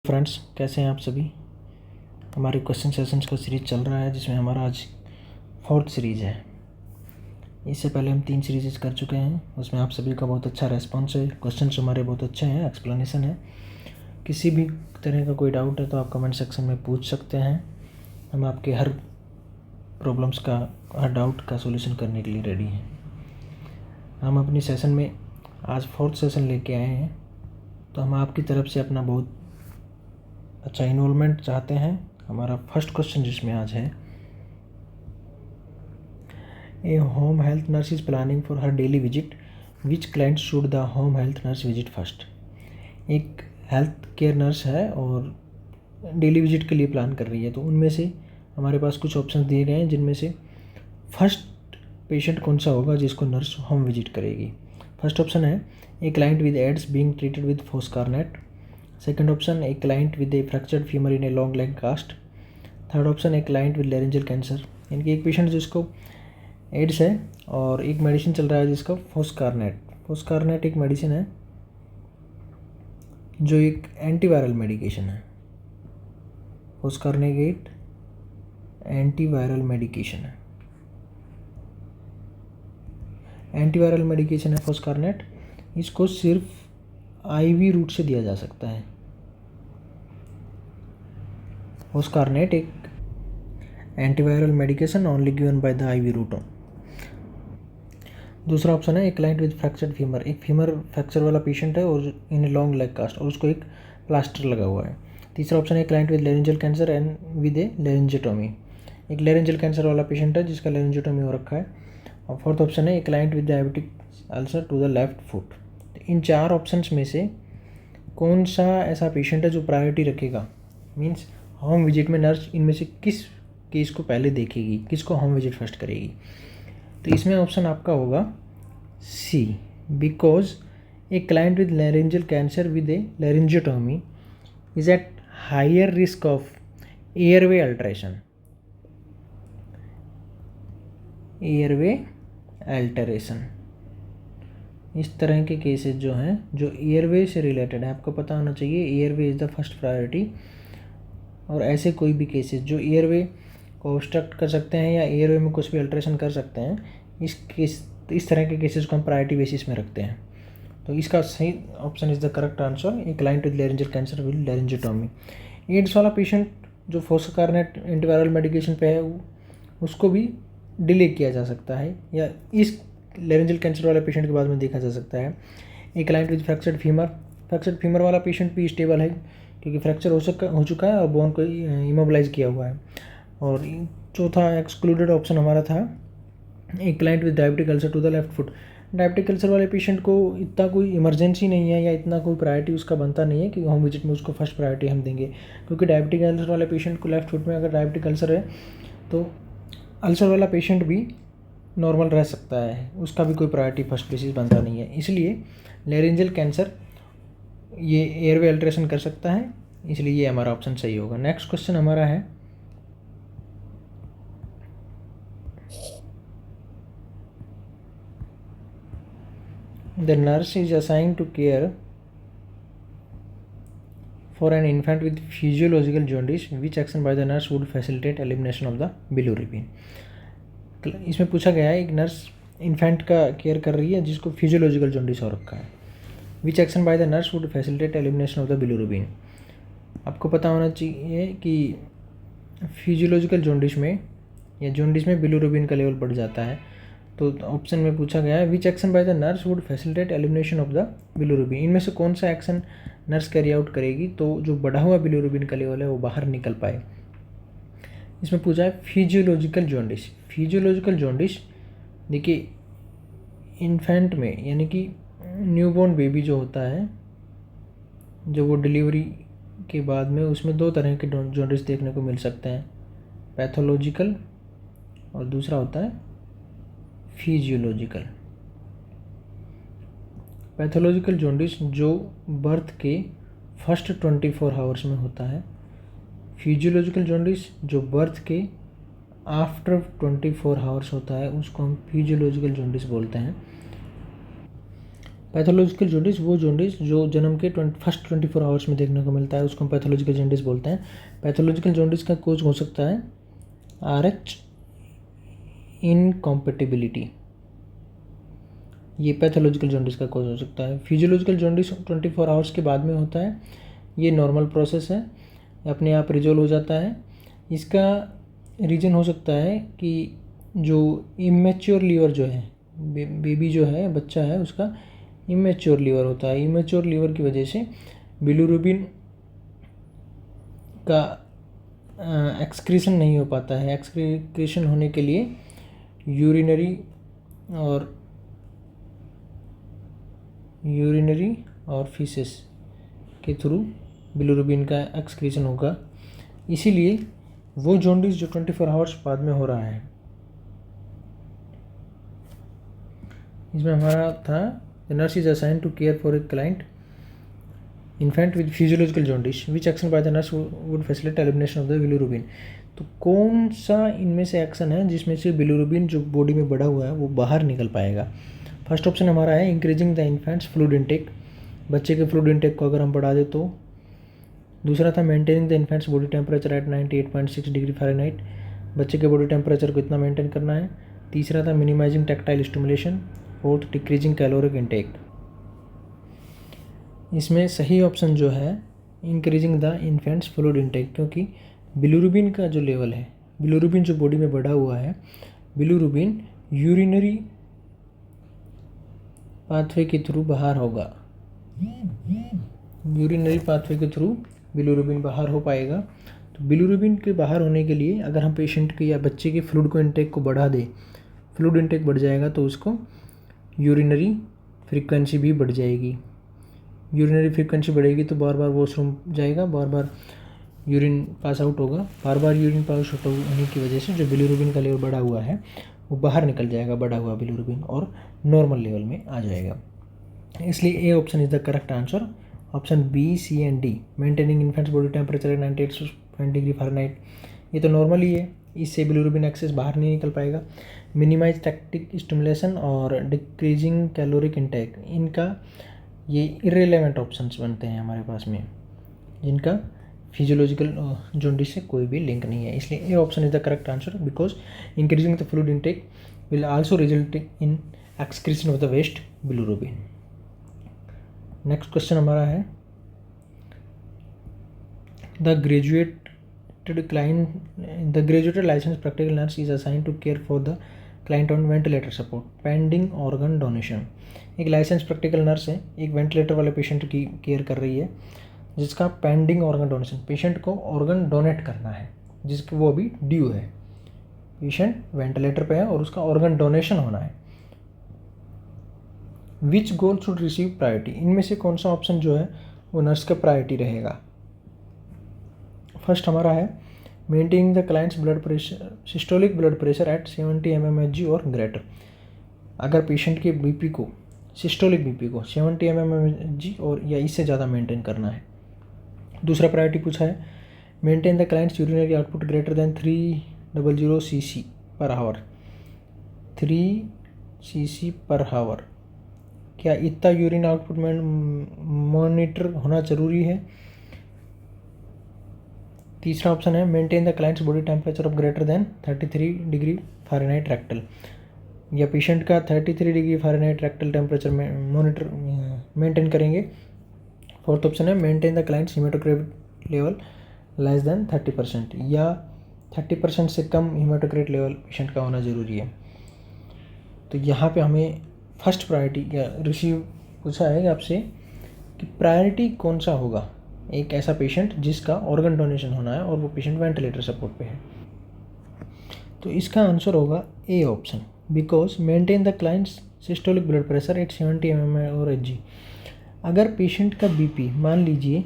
Friends, कैसे हैं आप सभी। हमारे क्वेश्चन सेशंस का सीरीज़ चल रहा है जिसमें हमारा आज 4th सीरीज़ है। इससे पहले हम 3 सीरीज़ कर चुके हैं, उसमें आप सभी का बहुत अच्छा रेस्पॉन्स है, क्वेश्चंस हमारे बहुत अच्छे हैं, एक्सप्लेनेशन है। किसी भी तरह का कोई डाउट है तो आप कमेंट सेक्शन में पूछ सकते हैं। हम आपके हर प्रॉब्लम्स का, हर डाउट का सोल्यूशन करने के लिए रेडी हैं। हम अपनी सेशन में आज 4th सेशन लेके आए हैं, तो हम आपकी तरफ से अपना बहुत अच्छा इन्वॉल्वमेंट चाहते हैं। हमारा फर्स्ट क्वेश्चन जिसमें आज है, a home health nurse is planning for her daily visit, which client should the home health nurse visit first. एक हेल्थ केयर नर्स है और डेली विजिट के लिए प्लान कर रही है, तो उनमें से हमारे पास कुछ ऑप्शन दिए गए हैं जिनमें से फर्स्ट पेशेंट कौन सा होगा जिसको नर्स होम विजिट करेगी। फर्स्ट ऑप्शन है a client with AIDS being treated with foscarnet. Second option a client with a fractured femur in a long leg cast. Third option a client with laryngeal cancer, यानी कि एक patient जिसको ads है और एक medicine चल रहा है जिसका फोस्कारनेट। फोस्कारनेट एक मेडिसिन है जो एक एंटीवायरल मेडिकेशन है। फोस्कारनेट एंटीवायरल मेडिकेशन है, एंटीवायरल मेडिकेशन है फोस्कारनेट। इसको सिर्फ आईवी रूट से दिया जा सकता है। फोस्कारनेट एक antiviral medication only given by the IV route. दूसरा ऑप्शन है एक क्लाइंट विद फ्रैक्चर्ड फीमर, एक फीमर फ्रैक्चर वाला पेशेंट है और इन लॉन्ग लेग कास्ट और उसको एक प्लास्टर लगा हुआ है। तीसरा ऑप्शन है client with laryngeal cancer and with a laryngectomy, एक लेरेंजल कैंसर वाला पेशेंट है जिसका लेरेंजेटोमी हो रखा है। और फोर्थ ऑप्शन है एक client with diabetic ulcer to the left foot. इन 4 ऑप्शंस में से कौन सा ऐसा पेशेंट है जो प्रायोरिटी रखेगा, मीन्स होम विजिट में नर्स इनमें से किस केस को पहले देखेगी, किसको होम विजिट फर्स्ट करेगी। तो इसमें ऑप्शन आपका होगा C, because a client with laryngeal cancer with a laryngectomy is at higher risk of airway alteration. Airway alteration, इस तरह के केसेस जो हैं जो एयरवे से रिलेटेड है, आपको पता होना चाहिए airway is the first priority. और ऐसे कोई भी केसेस जो एयरवे को ऑब्स्ट्रक्ट कर सकते हैं या एयरवे में कुछ भी अल्ट्रेशन कर सकते हैं, इस तरह के केसेस को हम प्रायोरिटी बेसिस में रखते हैं। तो इसका सही option is the correct answer, a client with laryngeal cancer with laryngectomy. AIDS वाला पेशेंट जो फोस्कारनेट एंटीवायरल मेडिकेशन पे है उसको भी डिले किया जा सकता है या इस लेरेंजल कैंसर वाले पेशेंट के बाद में देखा जा सकता है। एक क्लाइंट विद फ्रैक्चर्ड फीमर वाला पेशेंट भी स्टेबल है क्योंकि फ्रैक्चर हो चुका है और बोन को इमोबलाइज किया हुआ है। और चौथा एक्सक्लूडेड ऑप्शन हमारा था एक client with diabetic ulcer to the left foot. Diabetic ulcer वाले पेशेंट को इतना कोई इमरजेंसी नहीं है या इतना कोई प्रायोरिटी उसका बनता नहीं है कि होम विजिट में उसको फर्स्ट प्रायोरिटी हम देंगे, क्योंकि डायबिटिक अल्सर वाले पेशेंट को लेफ्ट फुट में अगर डायबिटिक अल्सर है तो अल्सर वाला पेशेंट भी नॉर्मल रह सकता है, उसका भी कोई प्रायोरिटी फर्स्ट बेसिस बनता नहीं है। इसलिए लेरेंजल कैंसर ये एयरवे अल्ट्रेशन कर सकता है, इसलिए ये हमारा ऑप्शन सही होगा। नेक्स्ट क्वेश्चन हमारा है, the nurse is assigned to care for an infant with physiological jaundice, which action by the nurse would facilitate elimination of the bilirubin. इसमें पूछा गया है एक नर्स इन्फेंट का केयर कर रही है जिसको फिजियोलॉजिकल जॉन्डिस हो रखा है, विच action by the nurse would facilitate elimination of the bilirubin. आपको पता होना चाहिए कि फिजियोलॉजिकल जॉन्डिस में या जॉन्डिस में बिलिरुबिन का लेवल बढ़ जाता है, तो ऑप्शन में पूछा गया है विच action by the nurse would facilitate elimination of the bilirubin. इनमें से कौन सा एक्शन नर्स कैरी आउट करेगी तो जो बढ़ा हुआ बिलिरुबिन का लेवल है वो बाहर निकल पाए। इसमें पूछा है फिजियोलॉजिकल जॉन्डिस। फिजियोलॉजिकल जॉन्डिस देखिए इन्फेंट में यानी कि न्यूबॉर्न बेबी जो होता है, जो वो डिलीवरी के बाद में, उसमें 2 तरह के जॉन्डिस देखने को मिल सकते हैं, पैथोलॉजिकल और दूसरा होता है फिजियोलॉजिकल। पैथोलॉजिकल जॉन्डिस जो बर्थ के फर्स्ट 24 आवर्स में होता है, फिजियोलॉजिकल जॉन्डिस जो बर्थ के आफ्टर 24 आवर्स होता है, उसको हम फिजियोलॉजिकल जॉन्डिस बोलते हैं। पैथोलॉजिकल जॉन्डिस वो जॉन्डिस जो जन्म के फर्स्ट 24 आवर्स में देखने को मिलता है, उसको हम पैथोलॉजिकल जॉन्डिस बोलते हैं। पैथोलॉजिकल जॉन्डिस का कोज हो सकता है RH इनकॉम्पेटिबिलिटी, ये पैथोलॉजिकल जॉन्डिस का कोज हो सकता है। फिजियोलॉजिकल जॉन्डिस 24 आवर्स के बाद में होता है, ये नॉर्मल प्रोसेस है, अपने आप रिजोल्व हो जाता है। इसका रीज़न हो सकता है कि जो इमेच्योर लीवर जो है, बेबी जो है, बच्चा है, उसका इमेच्योर लीवर होता है। इमेच्योर लीवर की वजह से बिलिरुबिन का एक्सक्रीशन नहीं हो पाता है। एक्सक्रीशन होने के लिए यूरिनरी और फीसेस के थ्रू बिलिरुबिन का एक्सक्रीशन होगा। इसीलिए वो जॉन्डिस जो 24 आवर्स बाद में हो रहा है, इसमें हमारा था the nurse is assign to care for a client infant with physiological jaundice which action by the nurse would facilitate elimination of the bilirubin. तो कौन सा इनमें से एक्शन है जिसमें से बिलिरुबिन जो बॉडी में बढ़ा हुआ है वो बाहर निकल पाएगा? फर्स्ट ऑप्शन हमारा है increasing the infant's fluid intake, बच्चे के फ्लूइड इनटेक को अगर हम बढ़ा दें तो। दूसरा था maintaining the infants body temperature at 98.6 degree Fahrenheit, बच्चे के बॉडी टेम्परेचर को इतना मेंटेन करना है। तीसरा था minimising tactile stimulation. Fourth decreasing caloric intake. इसमें सही ऑप्शन जो है increasing the infant's fluid intake, क्योंकि बिलिरुबिन का जो लेवल है, बिलिरुबिन जो बॉडी में बढ़ा हुआ है, बिलिरुबिन यूरिनरी पाथवे के थ्रू बाहर होगा, यूरिनरी पाथवे के थ्रू बिलिरुबिन बाहर हो पाएगा। तो बिलिरुबिन के बाहर होने के लिए अगर हम पेशेंट के या बच्चे के फ्लूइड को इनटेक को बढ़ा दें, फ्लूइड इनटेक बढ़ जाएगा तो उसको यूरिनरी फ्रीक्वेंसी भी बढ़ जाएगी। यूरिनरी फ्रीक्वेंसी बढ़ेगी तो बार बार वॉशरूम जाएगा, बार बार यूरिन पास आउट होगा, बार बार यूरिन पास आउट होने की वजह से जो बिलिरुबिन का लेवल बढ़ा हुआ है वो बाहर निकल जाएगा, बढ़ा हुआ बिलिरुबिन, और नॉर्मल लेवल में आ जाएगा। इसलिए A option is the correct answer. Option B, C and D, maintaining infant's body temperature 98 degree Fahrenheit, ये तो नॉर्मल ही है, इससे बिलिरुबिन एक्सेस बाहर नहीं निकल पाएगा। मिनिमाइज टैक्टिक स्टिमुलेशन और डिक्रीजिंग कैलोरिक इंटेक, इनका ये इरेलेवेंट ऑप्शंस बनते हैं हमारे पास में, जिनका फिजियोलॉजिकल जॉन्डिस से कोई भी लिंक नहीं है। इसलिए A option is the correct answer because increasing the fluid intake will also result in excretion of the waste bilirubin. Next question हमारा है the graduated license practical nurse is assigned to care for the client on ventilator support pending organ donation. एक license practical nurse है, एक ventilator वाले patient की care कर रही है जिसका पेंडिंग ऑर्गन डोनेशन, पेशेंट को ऑर्गन डोनेट करना है जिसकी वो अभी ड्यू है, पेशेंट वेंटिलेटर पे है और उसका ऑर्गन डोनेशन होना है। विच गोल शुड रिसीव प्रायोरिटी, इनमें से कौन सा ऑप्शन जो है वो नर्स का प्रायोरिटी रहेगा? फर्स्ट हमारा है maintaining the clients blood pressure, systolic blood pressure eight 70 mmHg और ग्रेटर। अगर पेशेंट के बीपी को, सिस्टोलिक बीपी को 70 mmHg और या इससे ज़्यादा मेंटेन करना है। दूसरा प्रायोरिटी पूछा है maintain the clients urinary output greater than 300 cc per hour, 3 cc per hour, क्या इतना यूरिन आउटपुट में मॉनिटर होना ज़रूरी है? तीसरा ऑप्शन है maintain the client's body temperature of greater than 33 degree Fahrenheit rectal, या पेशेंट का 33 डिग्री फ़ारेनहाइट रेक्टल टेम्परेचर में मॉनिटर मेंटेन करेंगे। फोर्थ ऑप्शन है maintain the client's hematocrit level less than 30%, या 30% से कम हीमाटोक्रेट लेवल पेशेंट का होना ज़रूरी है। तो यहाँ पे हमें फर्स्ट प्रायोरिटी या रिसीव पूछा है आपसे कि प्रायोरिटी कौन सा होगा, एक ऐसा पेशेंट जिसका ऑर्गन डोनेशन होना है और वो पेशेंट वेंटिलेटर सपोर्ट पे है। तो इसका आंसर होगा A option, because maintain the clients systolic blood pressure eight 70 mmHg। अगर पेशेंट का बीपी, मान लीजिए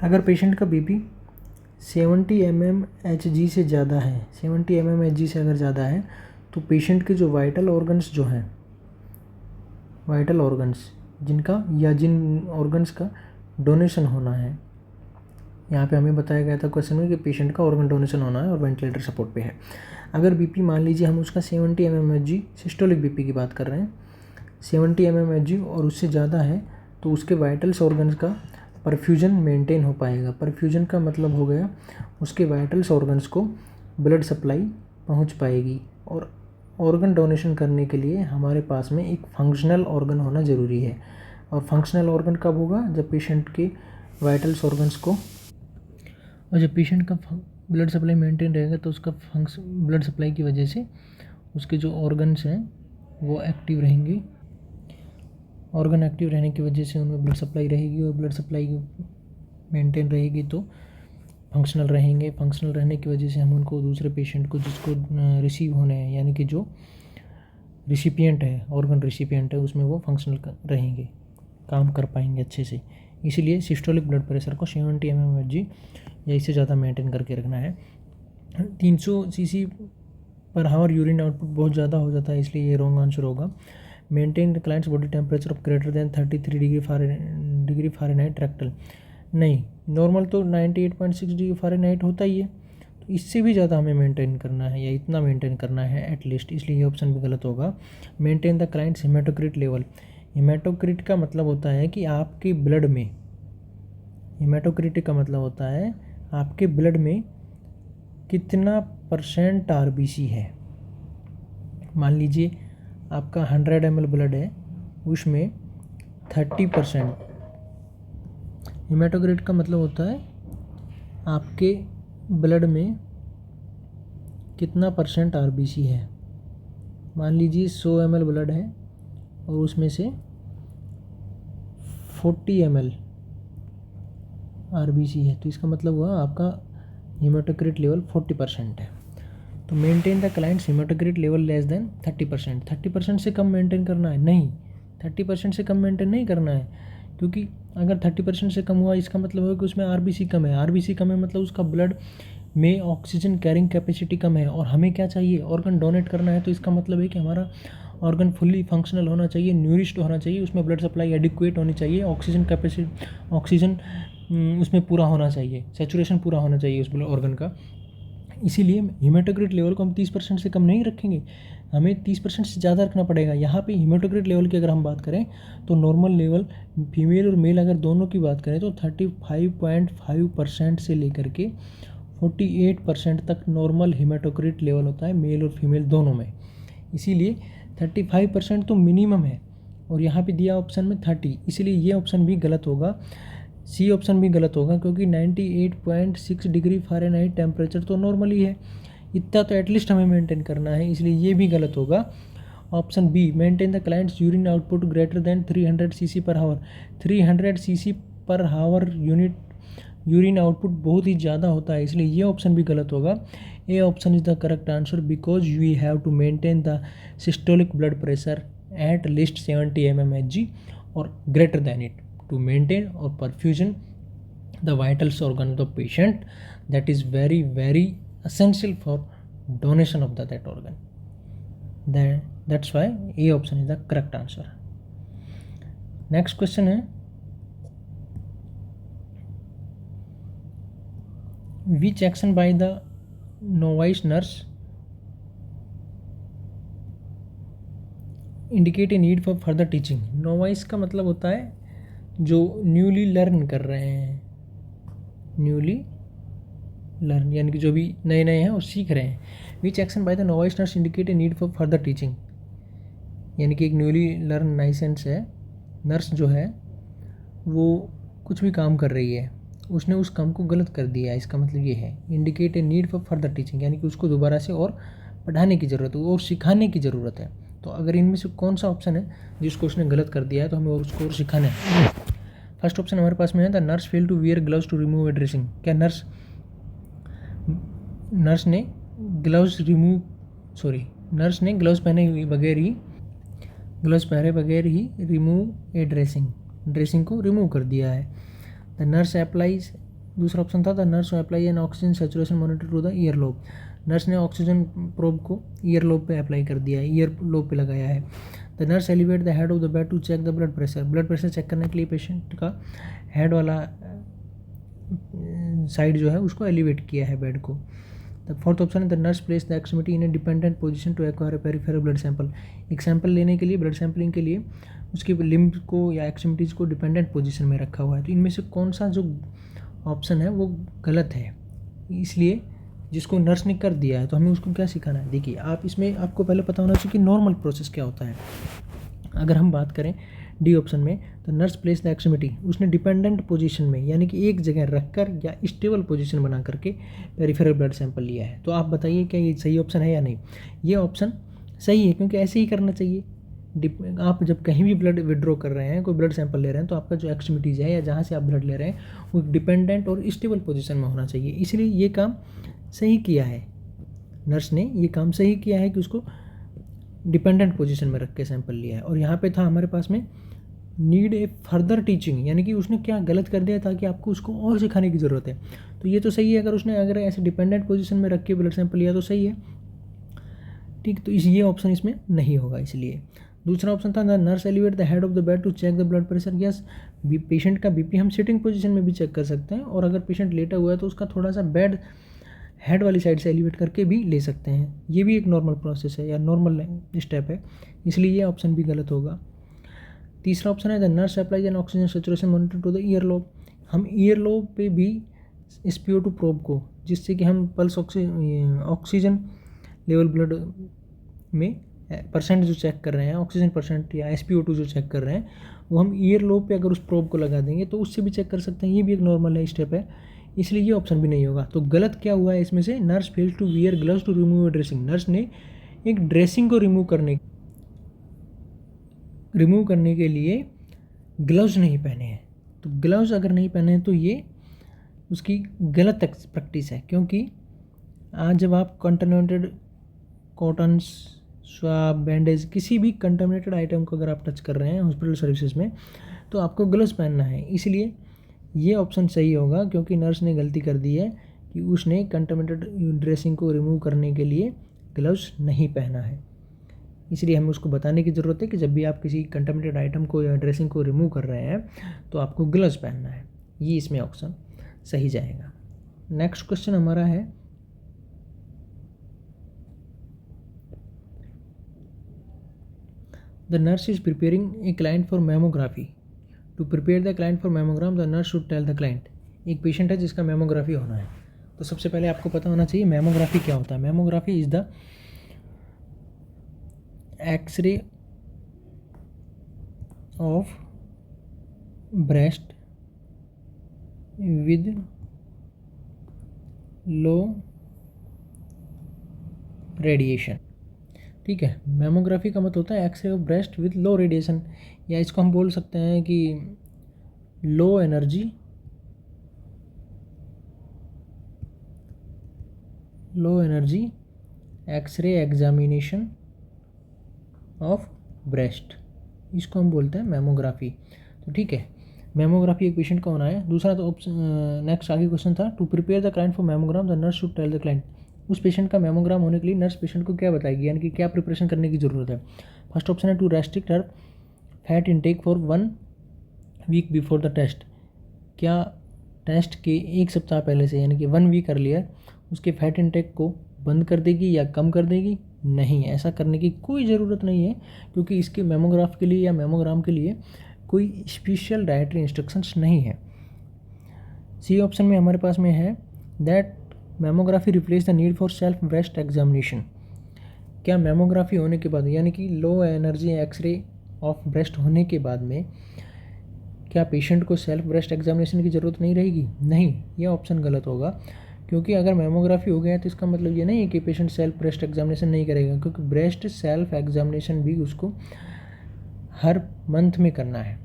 अगर पेशेंट का बीपी 70 mmHg से ज़्यादा है, 70 mmHg से अगर ज़्यादा है, तो पेशेंट के जो वाइटल ऑर्गन्स जो हैं, वाइटल ऑर्गन्स जिनका या जिन ऑर्गन्स का डोनेशन होना है, यहाँ पे हमें बताया गया था क्वेश्चन में कि पेशेंट का ऑर्गन डोनेशन होना है और वेंटिलेटर सपोर्ट पे है। अगर बीपी मान लीजिए हम उसका 70 mmHg सिस्टोलिक बीपी की बात कर रहे हैं, 70 mmHg और उससे ज़्यादा है तो उसके वाइटल्स ऑर्गन्स का परफ्यूजन मेंटेन हो पाएगा। परफ्यूजन का मतलब हो गया उसके वाइटल्स ऑर्गन्स को ब्लड सप्लाई पहुंच पाएगी। और ऑर्गन डोनेशन करने के लिए हमारे पास में एक फंक्शनल ऑर्गन होना ज़रूरी है। और फंक्शनल ऑर्गन कब होगा? जब पेशेंट के वाइटल्स ऑर्गन्स को, और जब पेशेंट का ब्लड सप्लाई मेंटेन रहेगा तो उसका ब्लड सप्लाई की वजह से उसके जो ऑर्गन्स हैं वो एक्टिव रहेंगे। ऑर्गन एक्टिव रहने की वजह से उनमें ब्लड सप्लाई रहेगी और ब्लड सप्लाई मेंटेन रहेगी तो फंक्शनल रहेंगे। फंक्शनल रहने की वजह से हम उनको दूसरे पेशेंट को जिसको रिसीव होने हैं, यानी कि जो रिसिपिएंट है, ऑर्गन रिसिपिएंट है, उसमें वो फंक्शनल रहेंगे, काम कर पाएंगे अच्छे से। इसीलिए सिस्टोलिक ब्लड प्रेशर को 70 mmHg या इससे ज़्यादा मेंटेन करके रखना है। 300 cc पर हावर यूरिन आउटपुट बहुत ज़्यादा हो जाता है, इसलिए ये रॉन्ग आंसर होगा। Maintain the client's body temperature of greater than 33 degree Fahrenheit rectal. नहीं, नॉर्मल तो 98.6 डिग्री फ़ारेनहाइट होता ही है, तो इससे भी ज़्यादा हमें मेंटेन करना है या इतना मेंटेन करना है एटलीस्ट, इसलिए ये ऑप्शन भी गलत होगा। Maintain the clients haematocrit level. Haematocrit का मतलब होता है कि आपके ब्लड में, हेमाटोक्रिट का मतलब होता है आपके ब्लड में कितना % आरबीसी है। मान लीजिए आपका 100 ml ब्लड है, उसमें 30%। हेमाटोक्रिट का मतलब होता है आपके ब्लड में कितना % आरबीसी है। मान लीजिए 100 ml ब्लड है और उसमें से 40 ml आरबीसी है, तो इसका मतलब हुआ आपका हेमाटोक्रिट लेवल 40% है। तो maintain the clients haematocrit level less than 30%। 30% से कम मेंटेन करना है? नहीं, 30% से कम मेंटेन नहीं करना है, क्योंकि अगर 30% से कम हुआ इसका मतलब है कि उसमें आरबीसी कम है। आरबीसी कम है मतलब उसका ब्लड में ऑक्सीजन कैरिंग कैपेसिटी कम है, और हमें क्या चाहिए? ऑर्गन डोनेट करना है, तो इसका मतलब है कि हमारा ऑर्गन फुल्ली फंक्शनल होना चाहिए, न्यूरिश्ड होना चाहिए, उसमें ब्लड सप्लाई एडिक्वेट होनी चाहिए, ऑक्सीजन कैपेसिटी, ऑक्सीजन उसमें पूरा होना चाहिए, सैचुरेशन पूरा होना चाहिए उस ऑर्गन का। इसीलिए हेमाटोक्रिट लेवल को हम 30% से कम नहीं रखेंगे, हमें 30% से ज़्यादा रखना पड़ेगा। यहाँ पे हेमाटोक्रिट लेवल की अगर हम बात करें तो नॉर्मल लेवल फीमेल और मेल अगर दोनों की बात करें तो 35.5% से लेकर के 48% तक नॉर्मल हेमाटोक्रिट लेवल होता है मेल और फीमेल दोनों में। इसीलिए 35% तो मिनिमम है, और यहाँ पे दिया ऑप्शन में 30, इसीलिए ये ऑप्शन भी गलत होगा। सी ऑप्शन भी गलत होगा, क्योंकि 98.6 डिग्री फ़ारेनहाइट टेम्परेचर तो नॉर्मली है, इतना तो एटलीस्ट हमें मेंटेन करना है, इसलिए ये भी गलत होगा। Option B, maintain the client's urine output greater than 300 cc पर हावर। 300 cc पर हावर यूरिन आउटपुट बहुत ही ज़्यादा होता है, इसलिए ये ऑप्शन भी गलत होगा। A option is the correct answer, because we have to maintain the systolic blood pressure at least 70 mmHg और greater than it to maintain or perfusion the vital organ of the patient, that is very very essential for donation of that organ. That's why A option is the correct answer. Next question है, which action by the novice nurse indicate a need for further teaching? novice का मतलब होता है जो newly learn कर रहे हैं, newly learn यानी कि जो भी नए नए हैं और सीख रहे हैं। विच action by the novice nurse indicate a need for further teaching, यानी कि एक न्यूली लर्न नाइसेंस है, नर्स जो है वो कुछ भी काम कर रही है, उसने उस काम को गलत कर दिया है, इसका मतलब ये है। Indicate a need for further teaching, यानी कि उसको दोबारा से और पढ़ाने की ज़रूरत है और सिखाने की ज़रूरत है। तो अगर इनमें से कौन सा ऑप्शन है जिसको उसने गलत कर दिया है तो हमें उसको और सिखाना है। फर्स्ट ऑप्शन हमारे पास में है, the nurse fail to wear gloves to remove a dressing. क्या नर्स ने ग्लव्स पहने बगैर ही रिमूव ए ड्रेसिंग को रिमूव कर दिया है। द नर्स अप्लाइज, दूसरा ऑप्शन था, the nurse apply an oxygen saturation monitor to the ear lobe. Nurse ने ऑक्सीजन प्रोब को ईयर लोब पे अप्लाई कर दिया है, ईयर लोब पे लगाया है। The nurse elevate the head of the bed to check the blood pressure check करने के लिए पेशेंट का हेड वाला साइड जो है उसको एलिवेट किया है बेड को। द द फोर्थ ऑप्शन है the nurse place the extremity in a dependent position to acquire a peripheral blood sample. एक सैंपल लेने के लिए, ब्लड सैंपलिंग के लिए उसकी लिम्ब को या एक्सट्रीमिटीज़ को डिपेंडेंट पोजीशन में रखा हुआ है। तो इनमें से कौन सा जो ऑप्शन है वो गलत है, इसलिए जिसको नर्स ने कर दिया है तो हमें उसको क्या सिखाना है। देखिए आप इसमें आपको पहले पता होना चाहिए कि नॉर्मल प्रोसेस क्या होता है। अगर हम बात करें डी ऑप्शन में, तो नर्स प्लेस द एक्सट्रीमिटी, उसने डिपेंडेंट पोजीशन में यानी कि एक जगह रखकर या स्टेबल पोजीशन बना करके पेरिफेरल ब्लड सैंपल लिया है। तो आप बताइए क्या ये सही ऑप्शन है या नहीं। ये ऑप्शन सही है, क्योंकि ऐसे ही करना चाहिए। आप जब कहीं भी ब्लड विड्रॉ कर रहे हैं, कोई ब्लड सैंपल ले रहे हैं, तो आपका जो एक्सट्रीमिटीज़ है या जहाँ से आप ब्लड ले रहे हैं वो डिपेंडेंट और स्टेबल पोजीशन में होना चाहिए। इसलिए ये काम सही किया है, नर्स ने ये काम सही किया है कि उसको डिपेंडेंट पोजीशन में रख के सैंपल लिया है। और यहाँ पे था हमारे पास में नीड ए फर्दर टीचिंग, यानी कि उसने क्या गलत कर दिया ताकि आपको उसको और सिखाने की ज़रूरत है। तो ये तो सही है, अगर ऐसे डिपेंडेंट पोजीशन में रख के ब्लड सैंपल लिया तो सही है, ठीक। तो ये ऑप्शन इसमें नहीं होगा। इसलिए दूसरा ऑप्शन था the nurse elevate the head of the bed to check the blood pressure. Yes, patient का बीपी हम सिटिंग पोजीशन में भी चेक कर सकते हैं, और अगर पेशेंट लेटा हुआ है तो उसका थोड़ा सा बेड हेड वाली साइड से एलिवेट करके भी ले सकते हैं। ये भी एक नॉर्मल प्रोसेस है या नॉर्मल स्टेप है, इसलिए ये ऑप्शन भी गलत होगा। तीसरा ऑप्शन है the nurse applies an oxygen saturation monitor to the ear lobe. हम ईयर लोब पे भी SpO2 प्रोब को, जिससे कि हम पल्स ऑक्सीजन लेवल ब्लड में परसेंट जो चेक कर रहे हैं, ऑक्सीजन परसेंट या SpO2 जो चेक कर रहे हैं, वो हम ईयर लोब पे अगर उस प्रोब को लगा देंगे तो उससे भी चेक कर सकते हैं। ये भी एक नॉर्मल स्टेप है, इसलिए ये ऑप्शन भी नहीं होगा। तो गलत क्या हुआ है इसमें से, nurse failed to wear gloves to remove a dressing. Nurse ने एक ड्रेसिंग को रिमूव करने के लिए ग्लव्स नहीं पहने हैं। तो ग्लव्स अगर नहीं पहने हैं तो ये उसकी गलत प्रैक्टिस है, क्योंकि आज जब आप कंटामिनेटेड कॉटन्स, स्वाब, बैंडेज, किसी भी कंटामिनेटेड आइटम को अगर आप टच कर रहे हैं हॉस्पिटल सर्विसेज में, तो आपको ग्लव्स पहनना है। इसलिए ये ऑप्शन सही होगा, क्योंकि नर्स ने गलती कर दी है कि उसने कंटामिनेटेड ड्रेसिंग को रिमूव करने के लिए ग्लव्स नहीं पहना है। इसलिए हमें उसको बताने की ज़रूरत है कि जब भी आप किसी कंटामिनेटेड आइटम को या ड्रेसिंग को रिमूव कर रहे हैं तो आपको ग्लव्स पहनना है। ये इसमें ऑप्शन सही जाएगा। नेक्स्ट क्वेश्चन हमारा है the nurse is preparing a client for mammography. To prepare the client for mammogram the nurse should tell the client. एक पेशेंट है जिसका मैमोग्राफी होना है, तो सबसे पहले आपको पता होना चाहिए मैमोग्राफी क्या होता है। Mammography is the X-ray of breast with low radiation, ठीक है। मैमोग्राफी का मतलब होता है X-ray of breast with low radiation, या इसको हम बोल सकते हैं कि low energy X-ray examination of breast, इसको हम बोलते हैं मैमोग्राफी। तो ठीक है, मैमोग्राफी एक पेशेंट का होना है। दूसरा तो ऑप्शन नेक्स्ट आगे क्वेश्चन था to prepare the client for mammogram the nurse should tell the client. उस पेशेंट का मैमोग्राम होने के लिए नर्स पेशेंट को क्या बताएगी, यानी कि क्या प्रिपरेशन करने की ज़रूरत है। फर्स्ट ऑप्शन है to restrict her fat intake for 1 week before the test. क्या टेस्ट के 1 सप्ताह पहले से, यानी कि 1 वीक अर्लियर, उसके फैट इनटेक को बंद कर देगी या कम कर देगी? नहीं, ऐसा करने की कोई ज़रूरत नहीं है, क्योंकि इसके मैमोग्राफ के लिए या मैमोग्राम के लिए कोई स्पेशल डाइटरी इंस्ट्रक्शंस नहीं है। सी ऑप्शन में हमारे पास में है that mammography replace the need for self breast examination. क्या मैमोग्राफी होने के बाद, यानी कि low energy X-ray of breast होने के बाद में, क्या पेशेंट को सेल्फ ब्रेस्ट एग्जामिनेशन की ज़रूरत नहीं रहेगी? नहीं, यह ऑप्शन गलत होगा, क्योंकि अगर मैमोग्राफी हो गया तो इसका मतलब ये नहीं है कि पेशेंट सेल्फ ब्रेस्ट एग्जामिनेशन नहीं करेगा, क्योंकि ब्रेस्ट सेल्फ एग्जामिनेशन भी उसको हर मंथ में करना है।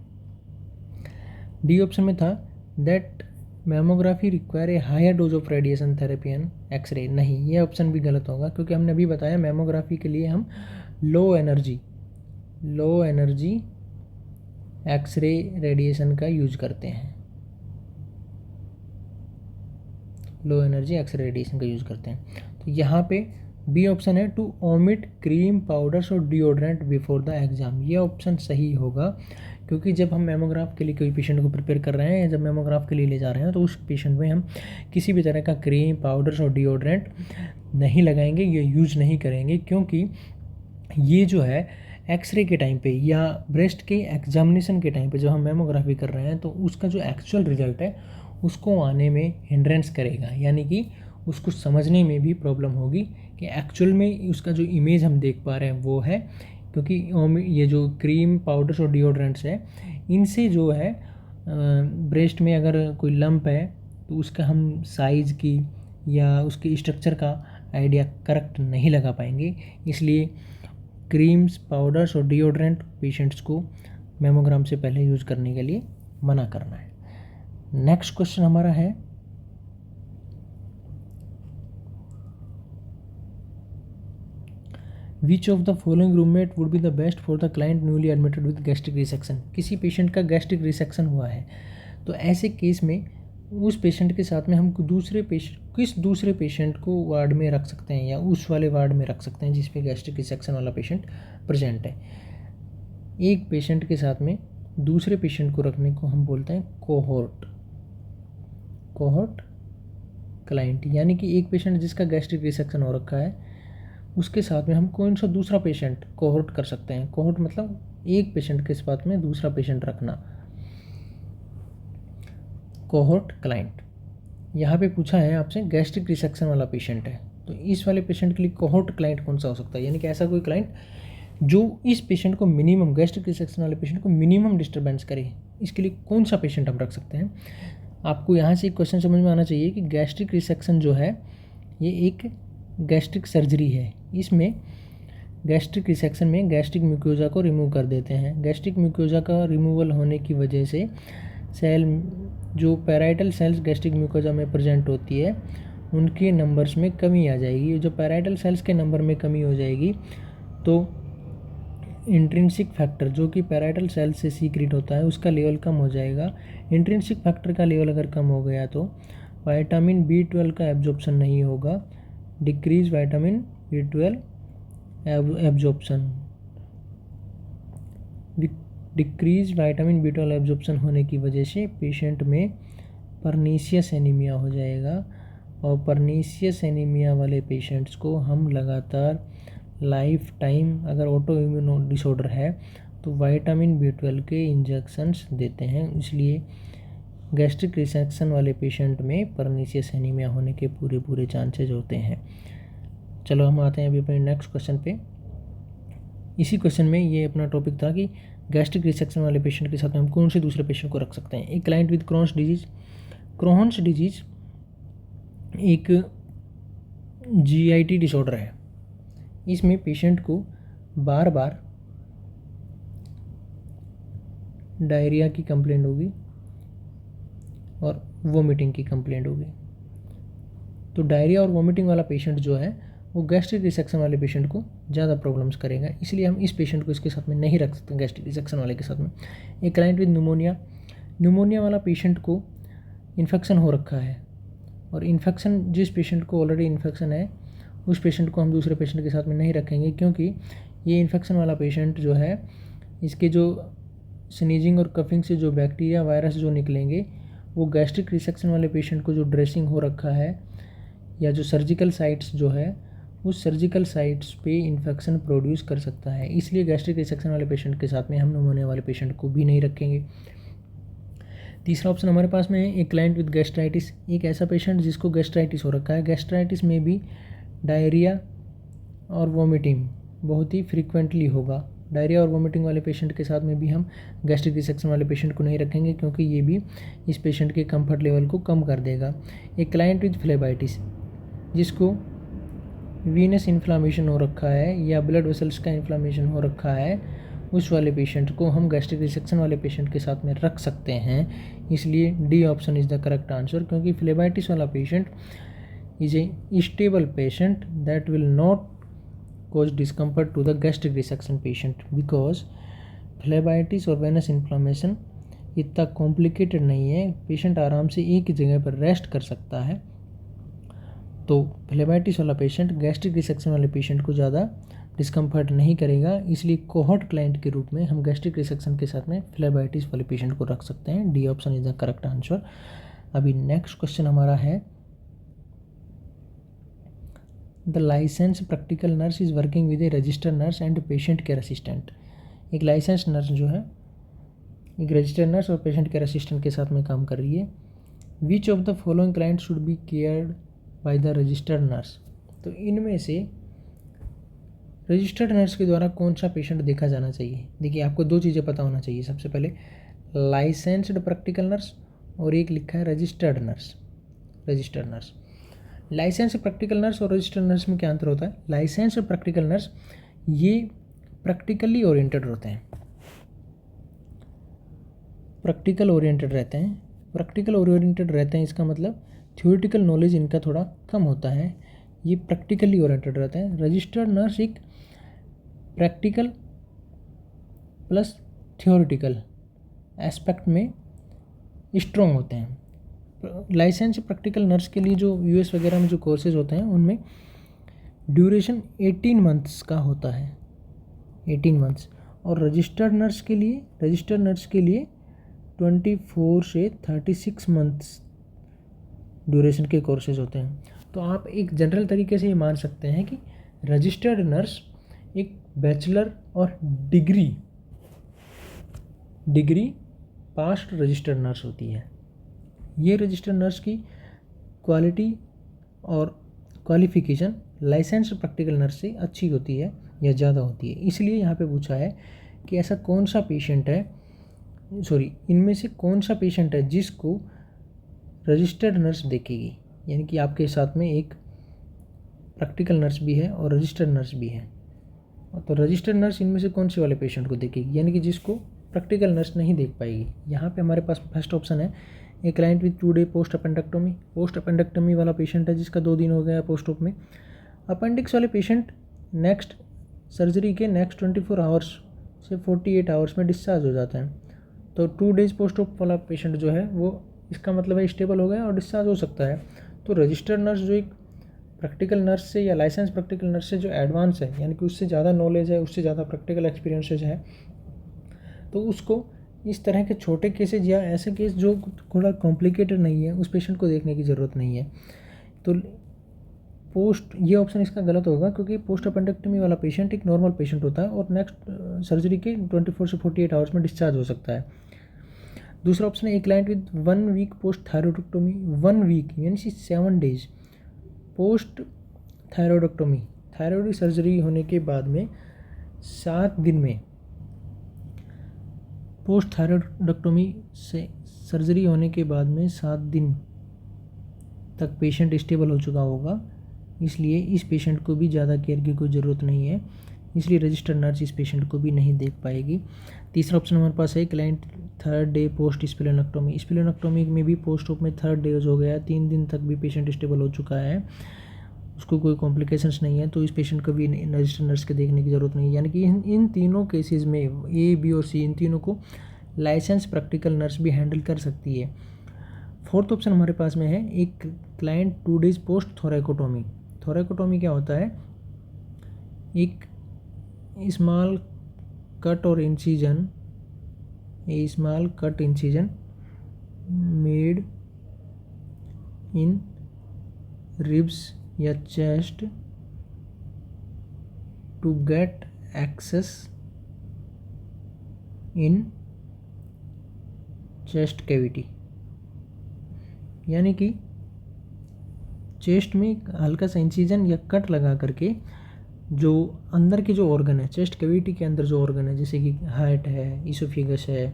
डी ऑप्शन में था that mammography require a higher dose of radiation therapy and X-ray. नहीं, यह ऑप्शन भी गलत होगा, क्योंकि हमने अभी बताया मैमोग्राफी के लिए हम लो एनर्जी एक्सरे रेडिएशन का यूज करते हैं, लो एनर्जी एक्सरे रेडिएशन का यूज़ करते हैं। तो यहाँ पे बी ऑप्शन है टू ओमिट क्रीम पाउडर्स और डिओड्रेंट बिफोर द एग्ज़ाम। ये ऑप्शन सही होगा, क्योंकि जब हम मेमोग्राफ के लिए कोई पेशेंट को प्रिपेयर कर रहे हैं या जब मेमोग्राफ के लिए ले जा रहे हैं तो उस पेशेंट में हम किसी भी तरह का क्रीम, पाउडर्स और डिओड्रेंट नहीं लगाएंगे, ये यूज नहीं करेंगे, क्योंकि ये जो है एक्सरे के टाइम पे या ब्रेस्ट के एग्जामिनेशन के टाइम पे जब हम मेमोग्राफी कर रहे हैं तो उसका जो एक्चुअल रिजल्ट है उसको आने में हिंड्रेंस करेगा, यानी कि उसको समझने में भी प्रॉब्लम होगी कि एक्चुअल में उसका जो इमेज हम देख पा रहे हैं वो है, क्योंकि ये जो क्रीम, पाउडर्स और डिओड्रेंट्स है इनसे जो है ब्रेस्ट में अगर कोई लंप है तो उसका हम साइज़ की या उसके स्ट्रक्चर का आइडिया करेक्ट नहीं लगा पाएंगे। इसलिए क्रीम्स, पाउडर्स और डिओड्रेंट पेशेंट्स को मेमोग्राम से पहले यूज़ करने के लिए मना करना है। नेक्स्ट क्वेश्चन हमारा है, which of the following roommate would be the best for the client newly admitted with gastric resection. किसी पेशेंट का गैस्ट्रिक रिसेक्शन हुआ है तो ऐसे केस में उस पेशेंट के साथ में हम किस दूसरे पेशेंट को वार्ड में रख सकते हैं या उस वाले वार्ड में रख सकते हैं जिस पे गैस्ट्रिक रिसेक्शन वाला पेशेंट प्रेजेंट है। एक पेशेंट के साथ में दूसरे पेशेंट को रखने को हम बोलते हैं कोहोर्ट क्लाइंट, यानी कि एक पेशेंट जिसका गैस्ट्रिक रिसेक्शन हो रखा है उसके साथ में हम कौन सा दूसरा पेशेंट कोहोर्ट कर सकते हैं। कोहोर्ट मतलब एक पेशेंट के साथ में दूसरा पेशेंट रखना, कोहोर्ट क्लाइंट। यहाँ पे पूछा है आपसे गैस्ट्रिक रिसेक्शन वाला पेशेंट है तो इस वाले पेशेंट के लिए कोहोर्ट क्लाइंट कौन सा हो सकता है, यानी कि ऐसा कोई क्लाइंट जो इस पेशेंट को मिनिमम, गैस्ट्रिक रिसेक्शन वाले पेशेंट को मिनिमम डिस्टर्बेंस करे, इसके लिए कौन सा पेशेंट हम रख सकते हैं। आपको यहाँ से एक क्वेश्चन समझ में आना चाहिए कि गैस्ट्रिक रिसेक्शन जो है ये एक गैस्ट्रिक सर्जरी है। इसमें गैस्ट्रिक रिसेक्शन में गैस्ट्रिक म्यूकोजा को रिमूव कर देते हैं। गैस्ट्रिक म्यूकोजा का रिमूवल होने की वजह से सेल, जो पैराइटल सेल्स गैस्ट्रिक म्यूकोजा में प्रेजेंट होती है उनके नंबर्स में कमी आ जाएगी। जो पैराइटल सेल्स के नंबर में कमी हो जाएगी तो इंट्रिंसिक फैक्टर जो कि पैराइटल सेल से सीक्रेट होता है उसका लेवल कम हो जाएगा। इंट्रिंसिक फैक्टर का लेवल अगर कम हो गया तो विटामिन B12 का एब्जॉर्प्शन नहीं होगा, decrease vitamin B12 absorption. Decrease vitamin B12 absorption होने की वजह से पेशेंट में परनीशियस एनीमिया हो जाएगा और परनीशियस एनीमिया वाले पेशेंट्स को हम लगातार लाइफ टाइम, अगर ऑटो इम्यून डिसऑर्डर है तो विटामिन B12 के इंजेक्शंस देते हैं। इसलिए गैस्ट्रिक रिसेक्शन वाले पेशेंट में परनीशियस एनीमिया होने के पूरे चांसेज होते हैं। चलो हम आते हैं अभी अपने नेक्स्ट क्वेश्चन पे। इसी क्वेश्चन में ये अपना टॉपिक था कि गैस्ट्रिक रिसेक्शन वाले पेशेंट के साथ में हम कौन से दूसरे पेशेंट को रख सकते हैं। एक client with Crohn's disease. Crohn's disease एक GIT डिसऑर्डर है। इसमें पेशेंट को बार बार डायरिया की कंप्लेंट होगी और वोमिटिंग की कंप्लेंट होगी। तो डायरिया और वोमिटिंग वाला पेशेंट जो है वो गैस्ट्रिक रिसेक्शन वाले पेशेंट को ज़्यादा प्रॉब्लम्स करेगा, इसलिए हम इस पेशेंट को इसके साथ में नहीं रख सकते गैस्ट्रिक रिसेक्शन वाले के साथ में। एक क्लाइंट विद न्यूमोनिया वाला पेशेंट को इन्फेक्शन हो रखा है और इन्फेक्शन, जिस पेशेंट को ऑलरेडी इन्फेक्शन है उस पेशेंट को हम दूसरे पेशेंट के साथ में नहीं रखेंगे, क्योंकि ये इन्फेक्शन वाला पेशेंट जो है इसके जो स्नीजिंग और कफिंग से जो बैक्टीरिया, वायरस जो निकलेंगे वो गैस्ट्रिक रिसेक्शन वाले पेशेंट को जो ड्रेसिंग हो रखा है या जो सर्जिकल साइट्स जो है उस सर्जिकल साइट्स पे इन्फेक्शन प्रोड्यूस कर सकता है। इसलिए गैस्ट्रिक रिसेक्शन वाले पेशेंट के साथ में हम न्यूमोनिया वाले पेशेंट को भी नहीं रखेंगे। तीसरा ऑप्शन हमारे पास में है एक क्लाइंट विद गैस्ट्राइटिस। एक ऐसा पेशेंट जिसको गैस्ट्राइटिस हो रखा है। गैस्ट्राइटिस में भी डायरिया और वोमिटिंग बहुत ही फ्रीक्वेंटली होगा। डायरिया और वोमिटिंग वाले पेशेंट के साथ में भी हम गैस्ट्रिक रिसेक्शन वाले पेशेंट को नहीं रखेंगे, क्योंकि ये भी इस पेशेंट के कंफर्ट लेवल को कम कर देगा। एक क्लाइंट विद फ्लेबाइटिस जिसको वीनस इन्फ्लामेशन हो रखा है या ब्लड वेसल्स का इन्फ्लामेशन हो रखा है, उस वाले पेशेंट को हम गैस्ट्रिक रिसेक्शन वाले पेशेंट के साथ में रख सकते हैं। इसलिए D option is the correct answer, क्योंकि फ्लेबाइटिस वाला patient is a stable patient that will not cause discomfort to the gastric resection patient, because phlebitis और वेनस इन्फ्लामेशन इतना कॉम्प्लिकेटेड नहीं है, पेशेंट आराम से एक ही जगह पर रेस्ट कर सकता है। तो फ्लेबाइटिस वाला पेशेंट गैस्ट्रिक रिसेक्शन वाले पेशेंट को ज़्यादा डिस्कम्फर्ट नहीं करेगा, इसलिए कोहॉर्ट क्लाइंट के रूप में हम गैस्ट्रिक रिसेक्शन के साथ में फ्लेबाइटिस वाले पेशेंट को रख सकते हैं। D option is the correct answer. अभी नेक्स्ट क्वेश्चन हमारा है, the license practical nurse is working with a registered nurse and patient care assistant. एक लाइसेंस नर्स जो है एक रजिस्टर्ड नर्स और पेशेंट केयर असिस्टेंट के साथ में काम कर रही है। Which of the following client should be cared by the registered nurse. तो इनमें से रजिस्टर्ड नर्स के द्वारा कौन सा पेशेंट देखा जाना चाहिए। देखिए, आपको दो चीज़ें पता होना चाहिए। सबसे पहले लाइसेंस्ड प्रैक्टिकल नर्स और एक लिखा है registered nurse. Registered nurse, license practical nurse और रजिस्टर्ड नर्स में क्या अंतर होता है। लाइसेंस प्रैक्टिकल नर्स ये प्रैक्टिकली ओरिएंटेड होते हैं, प्रैक्टिकल ओरिएंटेड रहते हैं। प्रैक्टिकल ओरिएंटेड रहते हैं इसका मतलब थ्योरेटिकल नॉलेज इनका थोड़ा कम होता है, ये प्रैक्टिकली ओरिएंटेड रहते हैं। रजिस्टर्ड नर्स एक प्रैक्टिकल प्लस थ्योरेटिकल एस्पेक्ट में स्ट्रॉन्ग होते हैं। लाइसेंस प्रैक्टिकल नर्स के लिए जो यूएस वगैरह में जो कोर्सेज होते हैं उनमें ड्यूरेशन 18 मंथ्स का होता है, 18 मंथ्स। और रजिस्टर्ड नर्स के लिए 24 से 36 मंथ्स ड्यूरेशन के कोर्सेज होते हैं। तो आप एक जनरल तरीके से ये मान सकते हैं कि रजिस्टर्ड नर्स एक बैचलर और डिग्री पास्ट रजिस्टर्ड नर्स होती है। ये रजिस्टर्ड नर्स की क्वालिटी और क्वालिफिकेशन लाइसेंस प्रैक्टिकल नर्स से अच्छी होती है या ज़्यादा होती है। इसलिए यहाँ पे पूछा है कि ऐसा कौन सा पेशेंट है, इनमें से कौन सा पेशेंट है जिसको रजिस्टर्ड नर्स देखेगी। यानी कि आपके साथ में एक प्रैक्टिकल नर्स भी है और रजिस्टर्ड नर्स भी है। तो रजिस्टर्ड नर्स इनमें से कौन से वाले पेशेंट को देखेगी, यानी कि जिसको प्रैक्टिकल नर्स नहीं देख पाएगी। यहाँ पे हमारे पास फर्स्ट ऑप्शन है, a client with 2 day post appendectomy. Post appendectomy वाला पेशेंट है जिसका 2 दिन हो गया पोस्ट ऑप में। अपेंडिक्स वाले पेशेंट नेक्स्ट सर्जरी के नेक्स्ट 24 आवर्स से 48 आवर्स में डिस्चार्ज हो जाता है। तो 2 डेज पोस्ट ऑप वाला पेशेंट जो है वो इसका मतलब है स्टेबल हो गया और डिस्चार्ज हो सकता है। तो रजिस्टर्ड नर्स जो एक प्रैक्टिकल नर्स से या लाइसेंस प्रैक्टिकल नर्स से जो एडवांस है, यानी कि उससे ज़्यादा नॉलेज है, उससे ज़्यादा प्रैक्टिकल एक्सपीरियंसेज है, तो उसको इस तरह के छोटे केसेज या ऐसे केस जो थोड़ा कॉम्प्लिकेटेड नहीं है उस पेशेंट को देखने की ज़रूरत नहीं है। तो ये ऑप्शन इसका गलत होगा, क्योंकि पोस्ट अपेंडेक्टमी वाला पेशेंट एक नॉर्मल पेशेंट होता है और नेक्स्ट सर्जरी के 24 से 48 आवर्स में डिस्चार्ज हो सकता है। दूसरा ऑप्शन है, एक client with 1 week post thyroidectomy. 1 week यानी 7 days post thyroidectomy, thyroid surgery होने के बाद में 7 दिन में, पोस्ट थायरॉइडेक्टोमी से सर्जरी होने के बाद में 7 दिन तक पेशेंट स्टेबल हो चुका होगा, इसलिए इस पेशेंट को भी ज़्यादा केयर की कोई ज़रूरत नहीं है, इसलिए रजिस्टर्ड नर्स इस पेशेंट को भी नहीं देख पाएगी। तीसरा ऑप्शन हमारे पास है, client 3rd day post splenectomy. Splenectomy में भी पोस्ट ऑप में 3rd डेज हो गया, 3 दिन तक भी पेशेंट स्टेबल हो चुका है, उसको कोई कॉम्प्लिकेशंस नहीं है, तो इस पेशेंट को भी रजिस्टर्ड नर्स के देखने की ज़रूरत नहीं है। यानी कि इन तीनों केसेस में ए, बी और सी, इन तीनों को लाइसेंस प्रैक्टिकल नर्स भी हैंडल कर सकती है। फोर्थ ऑप्शन हमारे पास में है, एक client 2 days post thoracotomy. Thoracotomy क्या होता है, एक स्मॉल कट और incision, a small cut incision made in ribs या chest to get access in chest cavity. यानी कि चेस्ट में एक हल्का सा इंसिजन या कट लगा करके जो अंदर के जो ऑर्गन है, चेस्ट कैविटी के अंदर जो ऑर्गन है, जैसे कि हार्ट है, इसोफेगस है,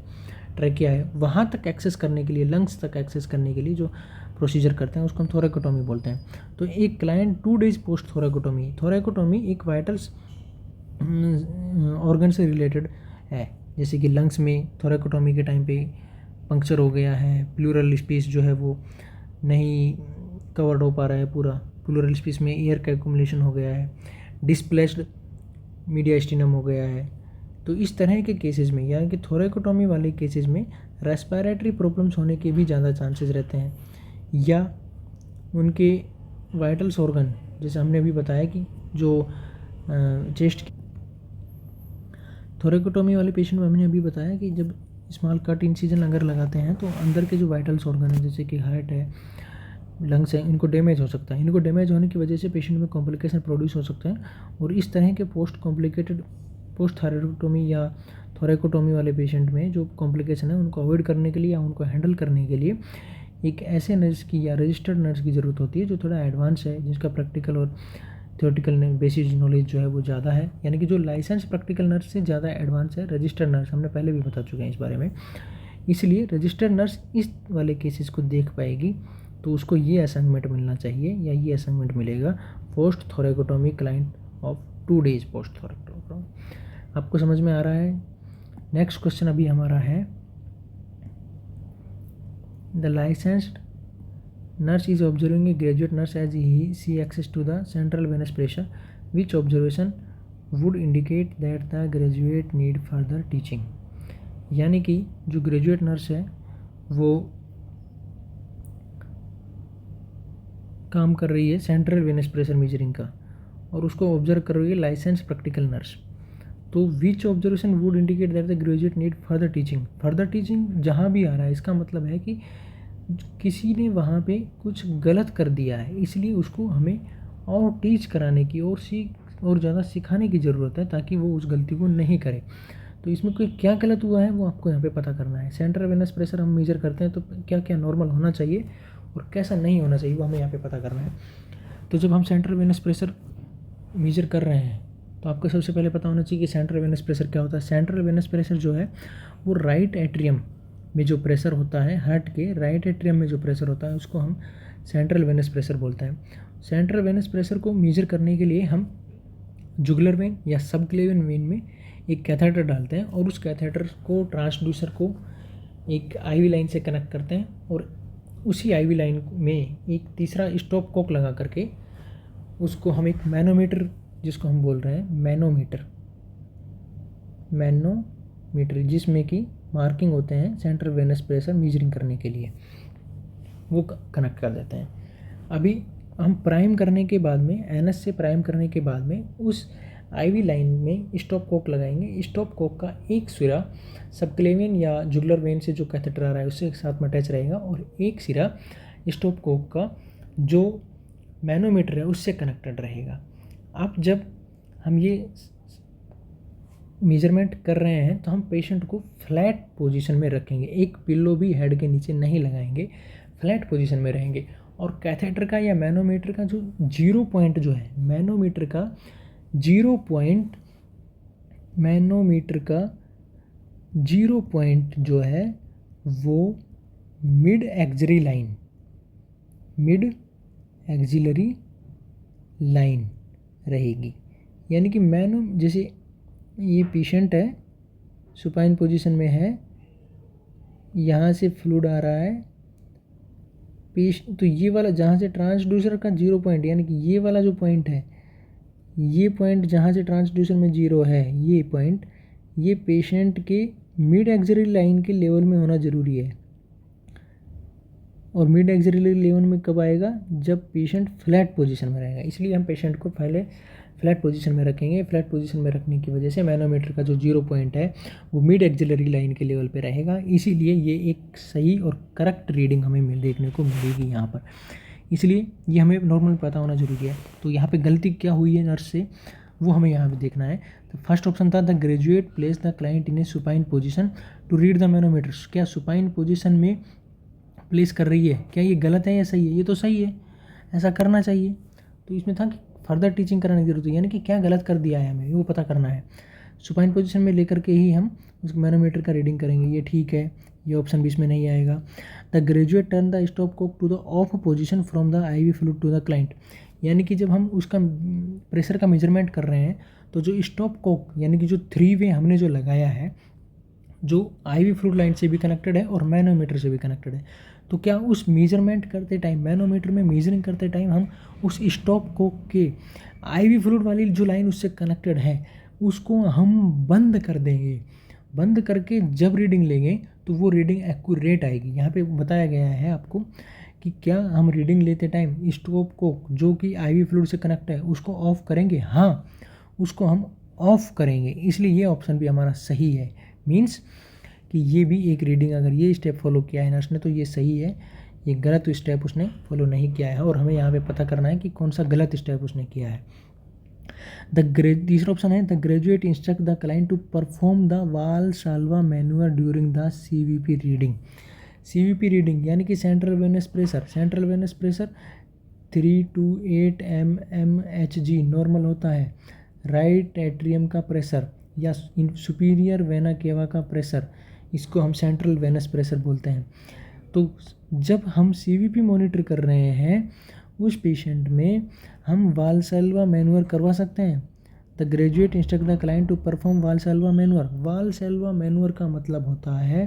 ट्रैकिया है, वहाँ तक एक्सेस करने के लिए, लंग्स तक एक्सेस करने के लिए जो प्रोसीजर करते हैं उसको हम थोरैकोटोमी बोलते हैं। तो एक क्लाइंट 2 डेज पोस्ट थोरैकोटोमी एक वाइटल्स ऑर्गन से रिलेटेड है, जैसे कि लंग्स में थोरैकोटोमी के टाइम पे पंक्चर हो गया है, प्लूरल स्पेस जो है वो नहीं कवर्ड हो पा रहा है पूरा, प्लूरल स्पेस में एयर का एक्युमुलेशन हो गया है, डिस्प्लेस्ड मीडियास्टिनम हो गया है। तो इस तरह के केसेस में, यानी कि थोरैकोटोमी वाले केसेस में रेस्पिरेटरी प्रॉब्लम्स होने के भी ज़्यादा चांसेस रहते हैं, या उनके वाइटल्स ऑर्गन, जैसे हमने अभी बताया कि जो चेस्ट की थोरेकोटोमी वाले पेशेंट में हमने अभी बताया कि जब स्मॉल कट इंसिजन अगर लगाते हैं तो अंदर के जो वाइटल्स ऑर्गन है जैसे कि हार्ट है, लंग्स है, इनको डैमेज हो सकता है। इनको डैमेज होने की वजह से पेशेंट में कॉम्प्लिकेशन प्रोड्यूस हो सकते हैं और इस तरह के पोस्ट थोरेकोटोमी या थोरेकोटोमी वाले पेशेंट में जो कॉम्प्लिकेशन है उनको अवॉइड करने के लिए या उनको हैंडल करने के लिए एक ऐसे नर्स की या रजिस्टर्ड नर्स की ज़रूरत होती है जो थोड़ा एडवांस है, जिसका प्रैक्टिकल और थियोरेटिकल बेसिस नॉलेज जो है वो ज़्यादा है। यानी कि जो लाइसेंस प्रैक्टिकल नर्स से ज़्यादा एडवांस है रजिस्टर्ड नर्स, हमने पहले भी बता चुके हैं इस बारे में। इसलिए रजिस्टर्ड नर्स इस वाले केसेस को देख पाएगी, तो उसको ये असाइनमेंट मिलना चाहिए या ये असाइनमेंट मिलेगा post thoracotomy client of 2 days post thoracotomy. आपको समझ में आ रहा है? नेक्स्ट क्वेश्चन अभी हमारा है, the licensed nurse is observing a graduate nurse as she access to the central venous pressure. Which observation would indicate that the graduate need further teaching? यानी कि जो ग्रेजुएट नर्स है वो काम कर रही है सेंट्रल वेनस प्रेशर मेजरिंग का और उसको ऑब्जर्व कर रही है लाइसेंस प्रैक्टिकल नर्स। तो which observation would indicate that the graduate need further teaching. Further teaching जहाँ भी आ रहा है इसका मतलब है कि किसी ने वहाँ पे कुछ गलत कर दिया है, इसलिए उसको हमें और टीच कराने की और ज़्यादा सिखाने की ज़रूरत है ताकि वो उस गलती को नहीं करे। तो इसमें कोई क्या गलत हुआ है वो आपको यहाँ पे पता करना है। सेंट्रल वेनस प्रेशर हम मेजर करते हैं तो क्या क्या नॉर्मल होना चाहिए और कैसा नहीं होना चाहिए वो हमें यहाँ पे पता करना है। तो जब हम सेंट्रल वेनस प्रेशर मेजर कर रहे हैं तो आपको सबसे पहले पता होना चाहिए कि सेंट्रल वेनस प्रेशर क्या होता है। सेंट्रल वेनस प्रेशर जो है वो राइट एट्रियम में जो प्रेशर होता है, हार्ट के राइट एट्रियम में जो प्रेशर होता है उसको हम सेंट्रल वेनस प्रेशर बोलते हैं। सेंट्रल वेनस प्रेशर को मेजर करने के लिए हम जुगुलर वेन या सबक्लेवियन वेन में एक कैथेटर डालते हैं और उस कैथेटर को ट्रांसड्यूसर को एक आईवी लाइन से कनेक्ट करते हैं और उसी आईवी लाइन में एक तीसरा स्टॉप कॉक लगा करके उसको हम एक मैनोमीटर, जिसको हम बोल रहे हैं मैनोमीटर, जिसमें कि मार्किंग होते हैं सेंट्रल वेनस प्रेशर मेजरिंग करने के लिए, वो कनेक्ट कर देते हैं। अभी हम प्राइम करने के बाद में, एनएस से प्राइम करने के बाद में उस आईवी लाइन में स्टॉप कॉक लगाएंगे। स्टॉप कॉक का एक सिरा सबक्लेवियन या जुगुलर वेन से जो कैथेटर आ रहा है उससे साथ में अटैच रहेगा और एक सिरा स्टॉप कॉक का जो मैनोमीटर है उससे कनेक्टेड रहेगा। अब जब हम ये मेजरमेंट कर रहे हैं तो हम पेशेंट को फ्लैट पोजीशन में रखेंगे, एक पिल्लो भी हेड के नीचे नहीं लगाएंगे, फ्लैट पोजीशन में रहेंगे। और कैथेटर का या मैनोमीटर का जो 0 पॉइंट जो है, मैनोमीटर का 0 पॉइंट जो है वो मिड एक्सिलरी लाइन रहेगी। यानी कि जैसे ये पेशेंट है, सुपाइन पोजीशन में है, यहाँ से फ्लूइड आ रहा है तो ये वाला जहाँ से ट्रांसड्यूसर का 0 पॉइंट, यानी कि ये वाला जो पॉइंट है, ये पॉइंट जहाँ से ट्रांसड्यूसर में 0 है, ये पॉइंट ये पेशेंट के मिड एक्सिलरी लाइन के लेवल में होना ज़रूरी है। और मिड एक्सिलरी लेवल में कब आएगा? जब पेशेंट फ्लैट पोजीशन में रहेगा। इसलिए हम पेशेंट को पहले फ्लैट पोजीशन में रखेंगे। फ्लैट पोजीशन में रखने की वजह से मैनोमीटर का जो 0 पॉइंट है वो मिड एक्सिलरी लाइन के लेवल पे रहेगा। इसीलिए ये एक सही और करेक्ट रीडिंग हमें देखने को मिलेगी यहाँ पर। इसलिए ये हमें नॉर्मल पता होना जरूरी है। तो यहाँ पे गलती क्या हुई है नर्स से वो हमें यहाँ पे देखना है। तो फर्स्ट ऑप्शन था the graduate place the client in a supine position to read the manometers. क्या सुपाइन पोजीशन में प्लेस कर रही है, क्या ये गलत है या सही है? ये तो सही है, ऐसा करना चाहिए। तो इसमें था कि फर्दर टीचिंग कराने की जरूरत है, यानी कि क्या गलत कर दिया है हमें वो पता करना है। सुपाइन पोजीशन में लेकर के ही हम उस मैनोमीटर का रीडिंग करेंगे। ये ठीक है, ये ऑप्शन भी इसमें नहीं आएगा। The graduate turn the stopcock to the off position from the IV fluid to the client. यानी कि जब हम उसका प्रेशर का मेजरमेंट कर रहे हैं तो जो स्टॉप कॉक यानी कि जो 3 वे हमने जो लगाया है, जो आईवी फ्लूइड लाइन से भी कनेक्टेड है और मैनोमीटर से भी कनेक्टेड है, तो क्या उस मेजरमेंट करते टाइम, मैनोमीटर में मेजरिंग करते टाइम हम उस स्टॉप कॉक के आईवी फ्लूइड वाली जो लाइन उससे कनेक्टेड है उसको हम बंद कर देंगे। बंद करके जब रीडिंग लेंगे तो वो रीडिंग एक्यूरेट आएगी। यहाँ पे बताया गया है आपको कि क्या हम रीडिंग लेते टाइम स्टॉप कॉक जो कि आईवी फ्लूइड से कनेक्ट है उसको ऑफ करेंगे? हाँ, उसको हम ऑफ करेंगे, इसलिए ये ऑप्शन भी हमारा सही है। मीन्स कि ये भी एक रीडिंग, अगर ये स्टेप फॉलो किया है नर्स ने तो ये सही है, ये गलत स्टेप उसने फॉलो नहीं किया है। और हमें यहाँ पे पता करना है कि कौन सा गलत स्टेप उसने किया है। तीसरा ऑप्शन है the graduate instruct the client to perform the Valsalva manoeuvre during the CVP reading. CVP reading यानी कि central venous pressure, 3 to 8 mmHg normal होता है। राइट एट्रियम का प्रेशर या सुपीरियर वेना केवा का प्रेशर, इसको हम सेंट्रल वेनस प्रेशर बोलते हैं। तो जब हम CVP मॉनिटर कर रहे हैं उस पेशेंट में हम वालसाल्वा मैन्यूअर करवा सकते हैं। The graduate instruct the client to perform Valsalva manoeuvre. Valsalva manoeuvre का मतलब होता है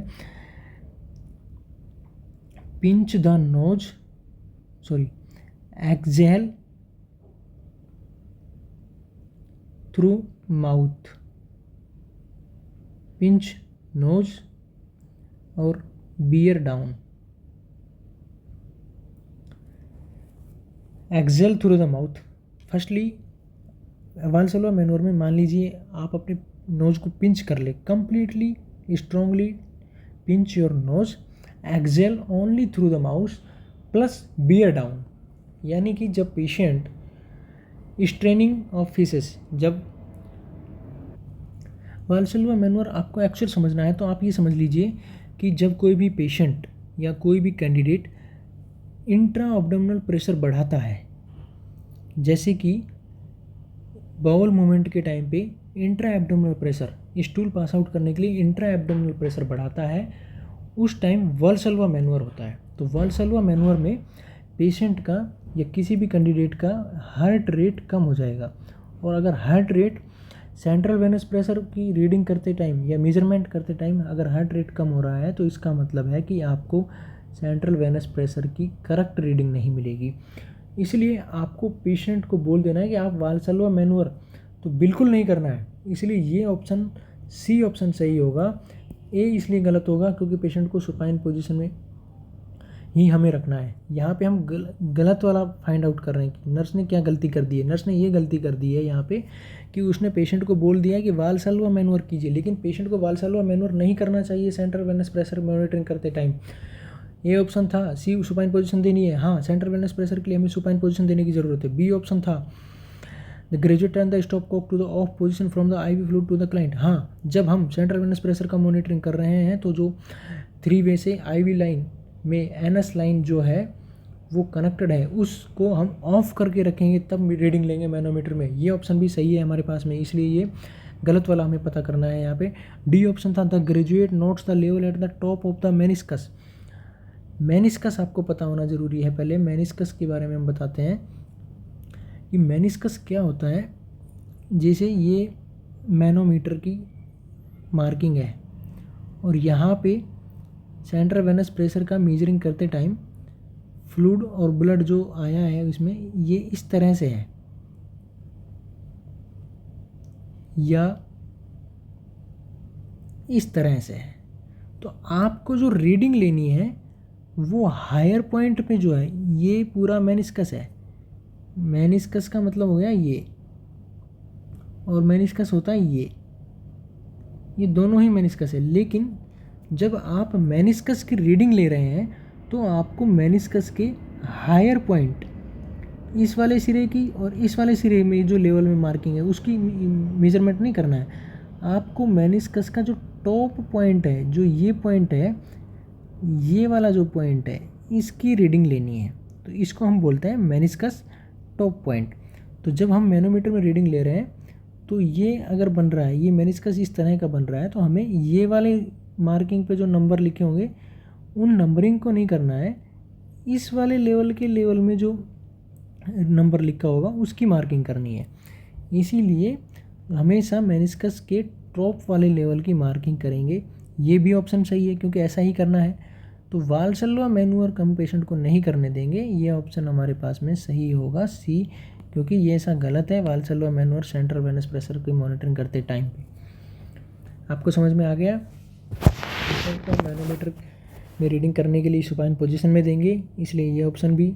pinch the nose, exhale through mouth, pinch nose और bear down, exhale through the mouth. Firstly Valsalva manoeuvre में मान लीजिए आप अपने नोज को पिंच कर ले, completely strongly pinch your nose, exhale only through the mouth plus beer down. यानी कि जब पेशेंट स्ट्रेनिंग ऑफ फीसेस, जब वालसाल्वा मैन्यूअर आपको एक्चुअल समझना है तो आप ये समझ लीजिए कि जब कोई भी पेशेंट या कोई भी कैंडिडेट इंट्रा एब्डोमिनल प्रेशर बढ़ाता है, जैसे कि बाउल मूवमेंट के टाइम पे intra abdominal pressure, stool pass out करने के लिए इंट्रा एब्डोमिनल प्रेशर बढ़ाता है, उस टाइम वालसाल्वा मैन्यूअर होता है। तो वालसाल्वा मैन्यूअर में पेशेंट का या किसी भी कैंडिडेट का हार्ट रेट कम हो जाएगा। और अगर heart rate central venous pressure की रीडिंग करते टाइम या मेजरमेंट करते टाइम अगर हार्ट रेट कम हो रहा है तो इसका मतलब है कि आपको सेंट्रल वेनस प्रेशर की करेक्ट रीडिंग नहीं मिलेगी। इसलिए आपको पेशेंट को बोल देना है कि आप वालसाल्वा मैन्यूअर तो बिल्कुल नहीं करना है। इसलिए ये ऑप्शन सी ऑप्शन सही होगा। ए इसलिए गलत होगा क्योंकि पेशेंट को सुपाइन पोजीशन में ही हमें रखना है। यहाँ पे हम गलत वाला फाइंड आउट कर रहे हैं कि नर्स ने क्या गलती कर दी है। नर्स ने ये गलती कर दी है यहाँ पे कि उसने पेशेंट को बोल दिया कि वालसाल्वा मैन्यूअर कीजिए, लेकिन पेशेंट को वालसाल्वा मैन्यूअर नहीं करना चाहिए सेंट्रल वेनस प्रेशर मॉनिटरिंग करते टाइम। ए ऑप्शन था। सी सुपाइन पोजीशन देनी है, हाँ सेंट्रल वेनस प्रेशर के लिए हमें सुपाइन पोजीशन देने की ज़रूरत है। बी ऑप्शन था the graduate turn the stopcock to the off position from the IV fluid to the client. हाँ, जब हम सेंट्रल वेनस प्रेशर का मॉनिटरिंग कर रहे हैं तो जो 3 वे से IV लाइन में एनएस लाइन जो है वो कनेक्टेड है, उसको हम ऑफ करके रखेंगे तब रीडिंग लेंगे मैनोमीटर में। ये ऑप्शन भी सही है हमारे पास में, इसलिए ये गलत वाला हमें पता करना है यहाँ पे। डी ऑप्शन था the graduate notes the level at the top of the meniscus. Meniscus आपको पता होना ज़रूरी है। पहले मेनिस्कस के बारे में हम बताते हैं कि मेनिस्कस क्या होता है। जैसे ये मैनोमीटर की मार्किंग है और यहाँ पे सेंट्रल वेनस प्रेशर का मेजरिंग करते टाइम फ्लूइड और ब्लड जो आया है इसमें ये इस तरह से है या इस तरह से है। तो आपको जो रीडिंग लेनी है वो हायर पॉइंट पे जो है ये पूरा मेनिस्कस है। मेनिस्कस का मतलब हो गया ये, और मेनिस्कस होता है ये दोनों ही मेनिस्कस है। लेकिन जब आप मेनिस्कस की रीडिंग ले रहे हैं तो आपको मेनिस्कस के हायर पॉइंट, इस वाले सिरे की और इस वाले सिरे में जो लेवल में मार्किंग है उसकी मेजरमेंट नहीं करना है। आपको मेनिस्कस का जो टॉप पॉइंट है, जो ये पॉइंट है, ये वाला जो पॉइंट है, इसकी रीडिंग लेनी है। तो इसको हम बोलते हैं मेनिस्कस टॉप पॉइंट। तो जब हम मैनोमीटर में रीडिंग ले रहे हैं तो ये अगर बन रहा है, ये मेनिस्कस इस तरह का बन रहा है, तो हमें ये वाले मार्किंग पे जो नंबर लिखे होंगे उन नंबरिंग को नहीं करना है, इस वाले लेवल के लेवल में जो नंबर लिखा होगा उसकी मार्किंग करनी है। इसीलिए हमेशा मेनिस्कस के टॉप वाले लेवल की मार्किंग करेंगे। ये भी ऑप्शन सही है क्योंकि ऐसा ही करना है। तो वालसाल्वा मैन्यूअर हम पेशेंट को नहीं करने देंगे, ये ऑप्शन हमारे पास में सही होगा सी, क्योंकि ये ऐसा गलत है वालसाल्वा मैन्यूअर सेंट्रल वेनस प्रेशर की मॉनिटरिंग करते टाइम पे। आपको समझ में आ गया? पेशेंट को मैनोमीटर में रीडिंग करने के लिए सुपाइन पोजीशन में देंगे, इसलिए ये ऑप्शन भी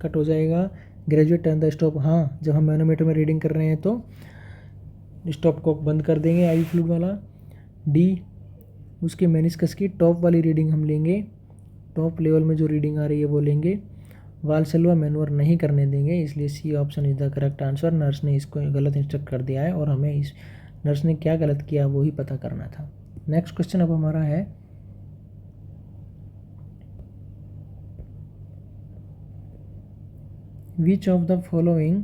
कट हो जाएगा। ग्रेजुएट टर्न द स्टॉप, हाँ जब हम मैनोमीटर में रीडिंग कर रहे हैं तो स्टॉप कॉक बंद कर देंगे आईवी फ्लूइड वाला। डी, उसके मेनिस्कस की टॉप वाली रीडिंग हम लेंगे, टॉप लेवल में जो रीडिंग आ रही है वो लेंगे। वाल्सल्वा मैनूवर नहीं करने देंगे, इसलिए C option is the correct answer. Nurse ने इसको गलत इंस्ट्रक्ट कर दिया है और हमें इस नर्स ने क्या गलत किया वो ही पता करना था। नेक्स्ट क्वेश्चन अब हमारा है, which of the following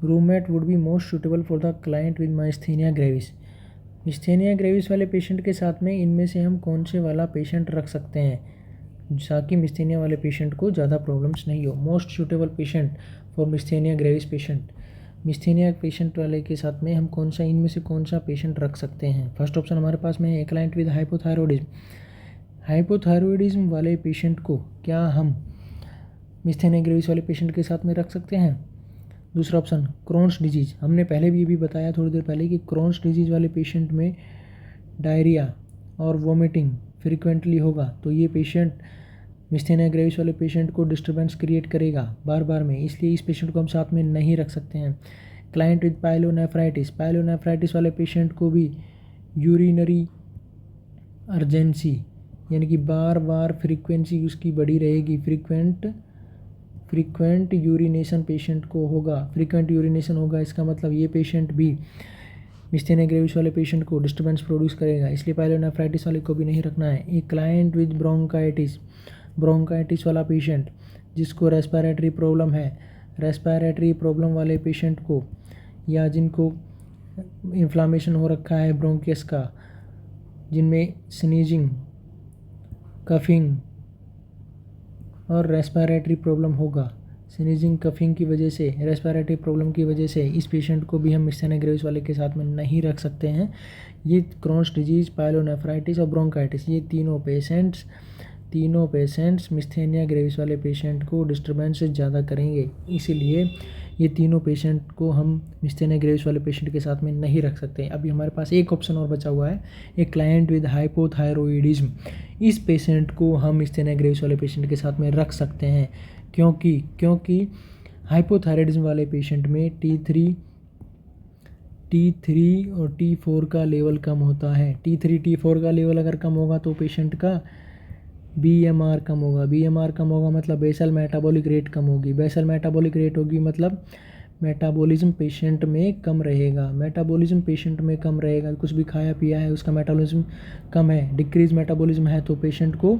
roommate would be most suitable for the client with myasthenia gravis. Myasthenia gravis वाले पेशेंट के साथ में इनमें से हम कौन से वाला पेशेंट रख सकते हैं ताकि मिस्थेनिया वाले पेशेंट को ज़्यादा प्रॉब्लम्स नहीं हो। Most suitable patient for myasthenia gravis patient, myasthenia patient वाले के साथ में हम कौन सा, इनमें से कौन सा पेशेंट रख सकते हैं। फर्स्ट ऑप्शन हमारे पास में है, a client with hypothyroidism. Hypothyroidism वाले पेशेंट को क्या हम मिस्थेनिया ग्रेविस वाले पेशेंट के साथ में रख सकते हैं। दूसरा ऑप्शन क्रोन्स डिजीज़, हमने पहले भी ये भी बताया थोड़ी देर पहले कि क्रोन्स डिजीज़ वाले पेशेंट में डायरिया और वोमिटिंग फ्रिक्वेंटली होगा, तो ये पेशेंट मिस्थेनिया ग्रेविस वाले पेशेंट को डिस्टर्बेंस क्रिएट करेगा बार बार में, इसलिए इस पेशेंट को हम साथ में नहीं रख सकते हैं। क्लाइंट विद पाइलोनेफ्राइटिस, पाइलोनेफ्राइटिस वाले पेशेंट को भी यूरिनरी अर्जेंसी यानी कि बार बार फ्रीक्वेंसी उसकी बढ़ी रहेगी, फ्रीक्वेंट यूरिनेशन पेशेंट को होगा, फ्रीक्वेंट यूरिनेशन होगा, इसका मतलब ये पेशेंट भी मिस्थेनिया ग्रेविस वाले पेशेंट को डिस्टर्बेंस प्रोड्यूस करेगा, इसलिए पाइलोनेफ्राइटिस वाले को भी नहीं रखना है। एक क्लाइंट विद ब्रोंकाइटिस, ब्रोंकाइटिस वाला पेशेंट जिसको रेस्पिरेटरी प्रॉब्लम है, रेस्पिरेटरी प्रॉब्लम वाले पेशेंट को या जिनको इन्फ्लामेशन हो रखा है ब्रोंकियस का, जिनमें स्नीजिंग, कफिंग और रेस्पिरेटरी प्रॉब्लम होगा, स्नीजिंग कफिंग की वजह से, रेस्पिरेटरी प्रॉब्लम की वजह से इस पेशेंट को भी हम मिस्थेनिया ग्रेविस वाले के साथ में नहीं रख सकते हैं। ये क्रोन्स डिजीज़, पाइलोनेफ्राइटिस और ब्रोंकाइटिस, ये तीनों पेशेंट्स मिस्थेनिया ग्रेविस वाले पेशेंट को डिस्टर्बेंस से ज़्यादा करेंगे, इसीलिए ये तीनों पेशेंट को हम मिस्थेनिया ग्रेविस वाले पेशेंट के साथ में नहीं रख सकते। अभी हमारे पास एक ऑप्शन और बचा हुआ है, एक क्लाइंट विद हाइपोथायरॉयडिज्म, इस पेशेंट को हम मिस्थेनिया ग्रेविस वाले पेशेंट के साथ में रख सकते हैं, क्योंकि हाइपोथायरॉयडिज्म वाले पेशेंट में T3 और T4 का लेवल कम होता है। T3 T4 का लेवल अगर कम होगा तो पेशेंट का BMR कम होगा, BMR कम होगा मतलब बेसल मेटाबॉलिक रेट कम होगी, बेसल मेटाबॉलिक रेट होगी मतलब मेटाबॉलिज्म पेशेंट में कम रहेगा, मेटाबॉलिज्म पेशेंट में कम रहेगा, कुछ भी खाया पिया है उसका मेटाबॉलिज्म कम है, डिक्रीज मेटाबॉलिज्म है तो पेशेंट को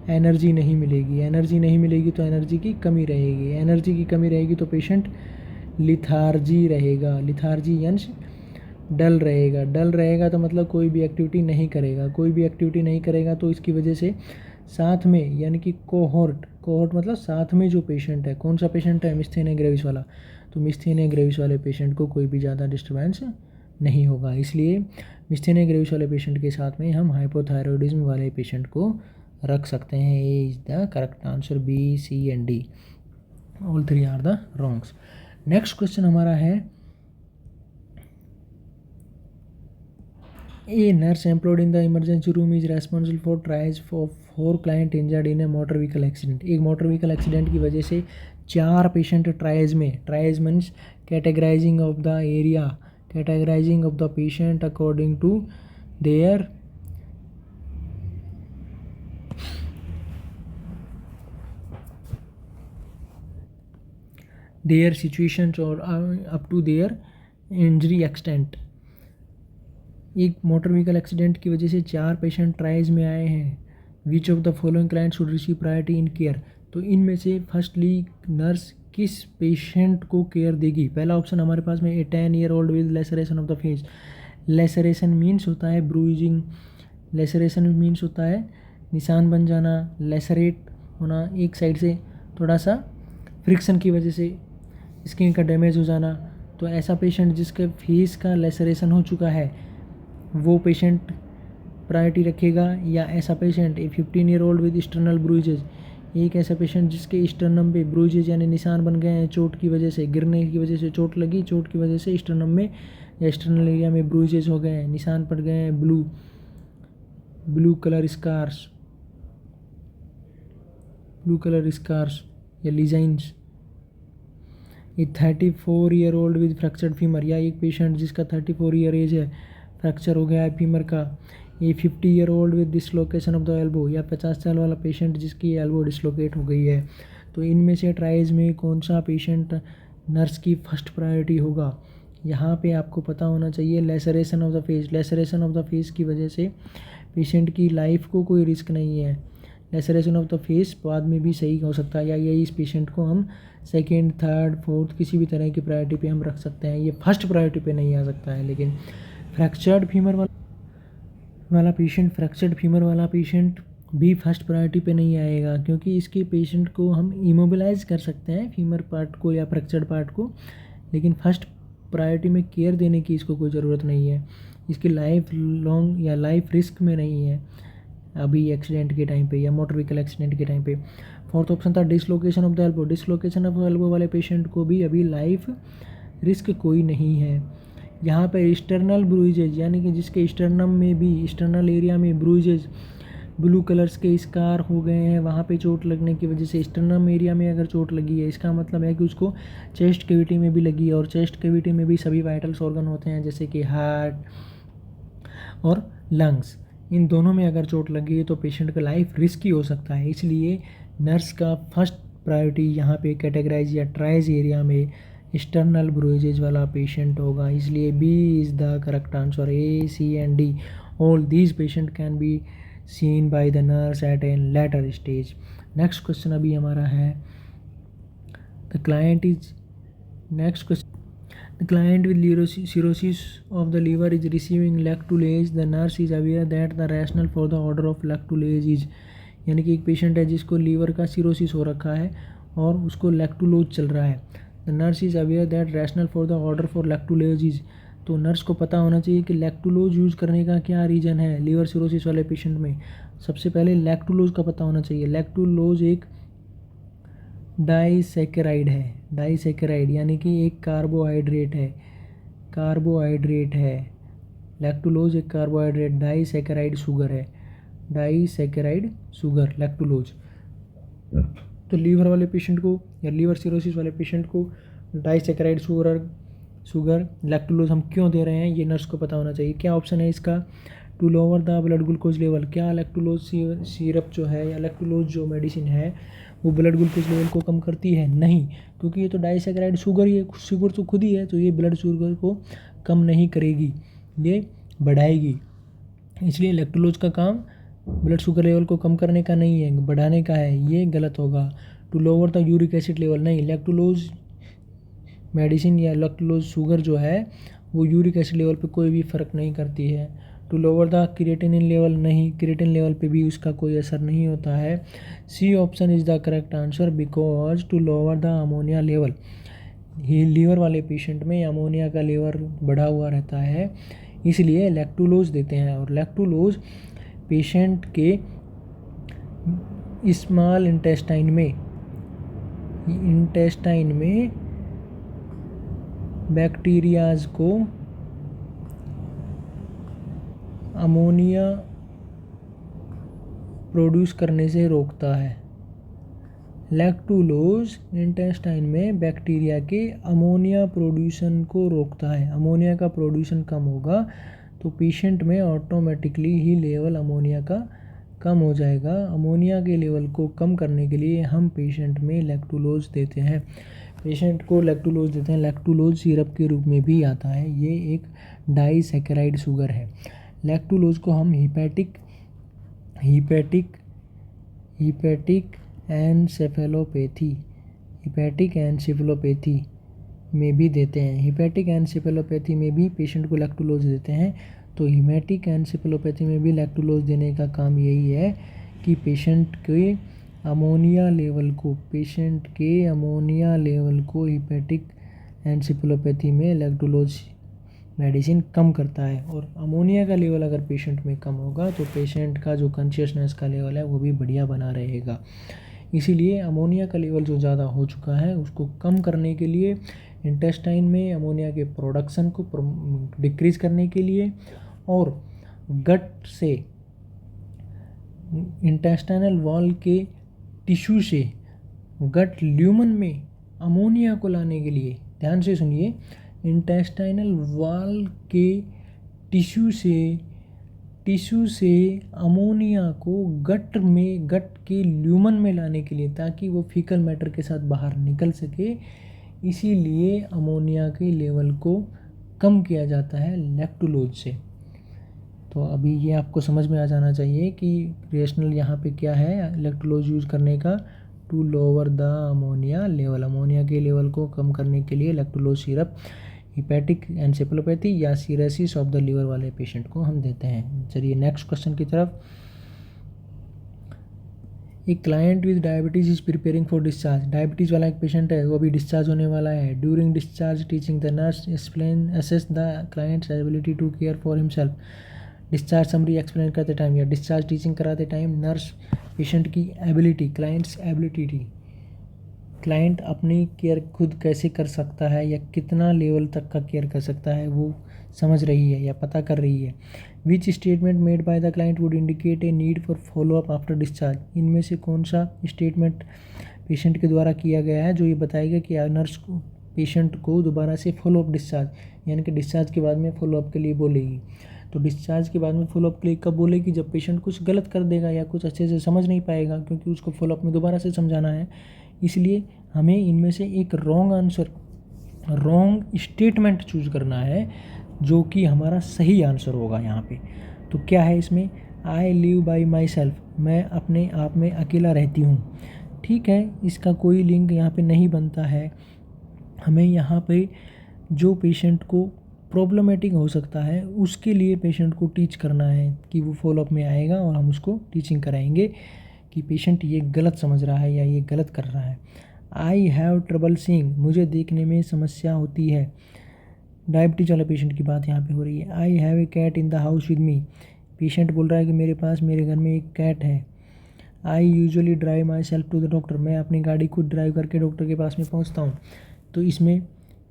एनर्जी नहीं मिलेगी, एनर्जी नहीं मिलेगी तो एनर्जी की कमी रहेगी, एनर्जी की कमी रहेगी तो पेशेंट लिथार्जी रहेगा, लिथार्जी यानी डल रहेगा तो मतलब कोई भी एक्टिविटी नहीं करेगा, कोई भी एक्टिविटी नहीं करेगा तो इसकी वजह से साथ में यानी कि कोहोर्ट मतलब साथ में जो पेशेंट है, कौन सा पेशेंट है, मिस्थेनिया ग्रेविस वाला, तो मिस्थेनिया ग्रेविस वाले पेशेंट को कोई भी ज़्यादा डिस्टर्बेंस नहीं होगा, इसलिए मिस्थेनिया ग्रेविस वाले पेशेंट के साथ में हम हाइपोथायरॉयडिज्म वाले पेशेंट को रख सकते हैं। A is the correct answer, B C and D all three are the wrongs. Next question हमारा है, a nurse employed in the emergency room is responsible for triage for 4 client injured in a motor vehicle accident. एक motor vehicle accident की वजह से 4 patient triage means categorizing of the area, categorizing of the patient according to their situations और up to their injury extent. एक motor vehicle accident की वजह से 4 patient tries में आए हैं, विच of the following client should receive priority in care, तो इनमें से फर्स्टली नर्स किस पेशेंट को केयर देगी। पहला ऑप्शन हमारे पास में, ए 10 year old with laceration of the face, laceration means होता है ब्रूइजिंग, लेसरेशन मीन्स होता है निशान बन जाना, लेसरेट होना, एक साइड से थोड़ा सा फ्रिक्शन की वजह से स्किन का डैमेज हो जाना, तो ऐसा पेशेंट जिसके फेस का लेसरेशन हो चुका है वो पेशेंट प्रायोरिटी रखेगा, या ऐसा patient a 15 year old with sternal bruises, एक ऐसा पेशेंट जिसके स्टर्नम पे ब्रूइजेज यानी निशान बन गए हैं चोट की वजह से, गिरने की वजह से चोट लगी, चोट की वजह से स्टर्नम में या स्टर्नल एरिया में ब्रूइजेज हो गए हैं, निशान पड़ गए हैं, ब्लू कलर स्कार्स या लीजाइंस, ये 34 year old with fractured femur, या एक पेशेंट जिसका 34 ईयर एज है, फ्रैक्चर हो गया है फीमर का। ये 50 year old with dislocation of the elbow, या 50 साल वाला पेशेंट जिसकी एल्बो डिसलोकेट हो गई है। तो इनमें से ट्राइज में कौन सा पेशेंट नर्स की फर्स्ट प्रायोरिटी होगा? यहाँ पे आपको पता होना चाहिए laceration of the face. Laceration of the face की वजह से पेशेंट की लाइफ को कोई रिस्क नहीं है। लेसरेशन ऑफ द फेस बाद में भी सही हो सकता है, या ये इस पेशेंट को हम सेकेंड, थर्ड, फोर्थ किसी भी तरह की प्रायोरिटी पे हम रख सकते हैं। ये फर्स्ट प्रायोरिटी पे नहीं आ सकता है। लेकिन फ्रैक्चर्ड फीमर वाला पेशेंट भी फर्स्ट प्रायोरिटी पे नहीं आएगा, क्योंकि इसके पेशेंट को हम इमोबिलाइज कर सकते हैं फीमर पार्ट को या फ्रैक्चर्ड पार्ट को, लेकिन फर्स्ट प्रायोरिटी में केयर देने की इसको कोई ज़रूरत नहीं है। इसकी लाइफ लॉन्ग या लाइफ रिस्क में नहीं है अभी एक्सीडेंट के टाइम पे या मोटर व्हीकल एक्सीडेंट के टाइम पे। फोर्थ ऑप्शन था dislocation of the elbow. Dislocation of elbow वाले पेशेंट को भी अभी लाइफ रिस्क कोई नहीं है। यहाँ पे एक्सटर्नल ब्रूइजेज, यानी कि जिसके स्टर्नम में भी, एक्सटर्नल एरिया में ब्रूइजेज, ब्लू कलर्स के स्कार हो गए हैं, वहाँ पे चोट लगने की वजह से स्टर्नम एरिया में अगर चोट लगी है, इसका मतलब है कि उसको चेस्ट कैविटी में भी लगी है। और चेस्ट कैविटी में भी सभी वाइटल्स ऑर्गन होते हैं, जैसे कि हार्ट और लंग्स। इन दोनों में अगर चोट लगी है तो पेशेंट का लाइफ रिस्की हो सकता है। इसलिए नर्स का फर्स्ट प्रायोरिटी यहाँ पे कैटेगराइज या ट्राइज एरिया में एक्सटर्नल ब्रूइजेज वाला पेशेंट होगा। इसलिए B is the correct answer. A, C and D all these patient can be seen by the nurse at a later stage. Next question अभी हमारा है the client is next question The client with cirrhosis of the liver is receiving lactulase. The nurse is aware that the rationale for the order of lactulase is, यानी कि एक patient है जिसको liver का cirrhosis हो रखा है और उसको लैक्टुलोज चल रहा है। The nurse is aware that rationale for the order for lactulose is, तो नर्स को पता होना चाहिए कि लैक्टुलोज यूज़ करने का क्या रीज़न है लीवर सिरोसिस वाले पेशेंट में। सबसे पहले लैक्टुलोज का पता होना चाहिए। लैक्टुलोज एक डाइसैकेराइड है। डाइसैकेराइड यानी कि एक कार्बोहाइड्रेट है। लैक्टुलोज एक कार्बोहाइड्रेट, डाइसैकेराइड शुगर है। Disaccharide sugar lactulose. तो लीवर वाले पेशेंट को या लीवर सिरोसिस वाले पेशेंट को डाइसैकेराइड शुगर लैक्टुलोज हम क्यों दे रहे हैं, ये नर्स को पता होना चाहिए। क्या ऑप्शन है इसका? To lower the blood glucose level. क्या लैक्टुलोज सिरप जो है या लैक्टुलोज जो मेडिसिन है वो ब्लड ग्लूकोज लेवल को कम करती है? नहीं, क्योंकि ये तो डाइसैकेराइड शुगर ही है, शुगर तो खुद ही है, तो ये ब्लड शुगर को कम नहीं करेगी, ये बढ़ाएगी। इसलिए लैक्टुलोज का काम ब्लड शुगर लेवल को कम करने का नहीं है, बढ़ाने का है, ये गलत होगा। To lower the uric acid level, नहीं, लैक्टुलोज मेडिसिन या लैक्टुलोज शुगर जो है वो यूरिक एसिड लेवल पे कोई भी फ़र्क नहीं करती है। To lower the creatinine level, नहीं, क्रिएटिन लेवल पे भी उसका कोई असर नहीं होता है। C option is the correct answer because to lower the ammonia level. Liver वाले पेशेंट में अमोनिया का लेवल बढ़ा हुआ रहता है, इसलिए लैक्टुलोज देते हैं। और लैक्टुलोज पेशेंट के स्मॉल इंटेस्टाइन में बैक्टीरियाज को अमोनिया प्रोड्यूस करने से रोकता है। लैक्टुलोज इंटेस्टाइन में बैक्टीरिया के अमोनिया प्रोड्यूसन को रोकता है। अमोनिया का प्रोड्यूसन कम होगा तो पेशेंट में ऑटोमेटिकली ही लेवल अमोनिया का कम हो जाएगा। अमोनिया के लेवल को कम करने के लिए हम पेशेंट में लैक्टुलोज देते हैं। लैक्टुलोज सिरप के रूप में भी आता है। ये एक डाइसैकेराइड शुगर है। लैक्टुलोज को हम हिपैटिक एनसेफेलोपैथी में भी देते हैं। हिपैटिक एनसेफेलोपैथी में भी पेशेंट को लैक्टुलोज देते हैं। तो हिपैटिक एनसेफेलोपैथी में भी लैक्टुलोज देने का काम यही है कि पेशेंट के अमोनिया लेवल को हिपैटिक एनसेफेलोपैथी में लैक्टुलोज मेडिसिन कम करता है। और अमोनिया का लेवल अगर पेशेंट में कम होगा तो पेशेंट का जो कॉन्शियसनेस का लेवल है वो भी बढ़िया बना रहेगा। इसीलिए अमोनिया का लेवल जो ज़्यादा हो चुका है उसको कम करने के लिए, इंटेस्टाइन में अमोनिया के प्रोडक्शन को डिक्रीज करने के लिए, और गट से इंटेस्टाइनल वॉल के टिश्यू से गट ल्यूमन में अमोनिया को लाने के लिए, ध्यान से सुनिए, इंटेस्टाइनल वॉल के टिश्यू से अमोनिया को गट के ल्यूमन में लाने के लिए, ताकि वो फीकल मैटर के साथ बाहर निकल सके, इसीलिए अमोनिया के लेवल को कम किया जाता है लैक्टुलोज से। तो अभी ये आपको समझ में आ जाना चाहिए कि रेशनल यहाँ पे क्या है लैक्टुलोज यूज़ करने का, to lower the ammonia level, ammonia के लेवल को कम करने के लिए लैक्टुलोज सिरप हिपैटिक एनसेफेलोपैथी या सीरोसिस ऑफ द लीवर वाले पेशेंट को हम देते हैं। चलिए नेक्स्ट क्वेश्चन की तरफ। एक client with diabetes is preparing for discharge, diabetes वाला एक पेशेंट है, वो अभी डिस्चार्ज होने वाला है। During discharge teaching the nurse explain assess the client's ability to care for himself. Discharge summary explain करते टाइम या डिस्चार्ज टीचिंग कराते टाइम नर्स पेशेंट की एबिलिटी, क्लाइंट्स एबिलिटी, क्लाइंट अपनी केयर खुद कैसे कर सकता है या कितना लेवल तक का केयर कर सकता है वो समझ रही है या पता कर रही है। Which statement made by the client would indicate a need for follow up after discharge, इनमें से कौन सा स्टेटमेंट पेशेंट के द्वारा किया गया है जो ये बताएगा कि नर्स को पेशेंट को दोबारा से फॉलोअप डिस्चार्ज, यानी कि डिस्चार्ज के बाद में फॉलोअप के लिए बोलेगी। तो डिस्चार्ज के बाद में फॉलोअप के लिए कब बोलेगी, जब पेशेंट कुछ गलत कर देगा या कुछ अच्छे से समझ नहीं पाएगा, क्योंकि उसको फॉलोअप में दोबारा से समझाना है। इसलिए हमें इनमें से एक रॉन्ग स्टेटमेंट चूज करना है जो कि हमारा सही आंसर होगा यहाँ पे। तो क्या है इसमें, I live by my self, मैं अपने आप में अकेला रहती हूँ। ठीक है, इसका कोई लिंक यहाँ पे नहीं बनता है। हमें यहाँ पे जो पेशेंट को प्रॉब्लमेटिक हो सकता है उसके लिए पेशेंट को टीच करना है कि वो फॉलोअप में आएगा और हम उसको टीचिंग कराएंगे कि पेशेंट ये गलत समझ रहा है या ये गलत कर रहा है। आई हैव ट्रबल सीइंग, मुझे देखने में समस्या होती है। डायबिटीज वाले पेशेंट की बात यहाँ पे हो रही है। I have a cat in the house with me, patient बोल रहा है कि मेरे घर में एक कैट है। I usually drive myself to the doctor, मैं अपनी गाड़ी खुद ड्राइव करके डॉक्टर के पास में पहुँचता हूँ। तो इसमें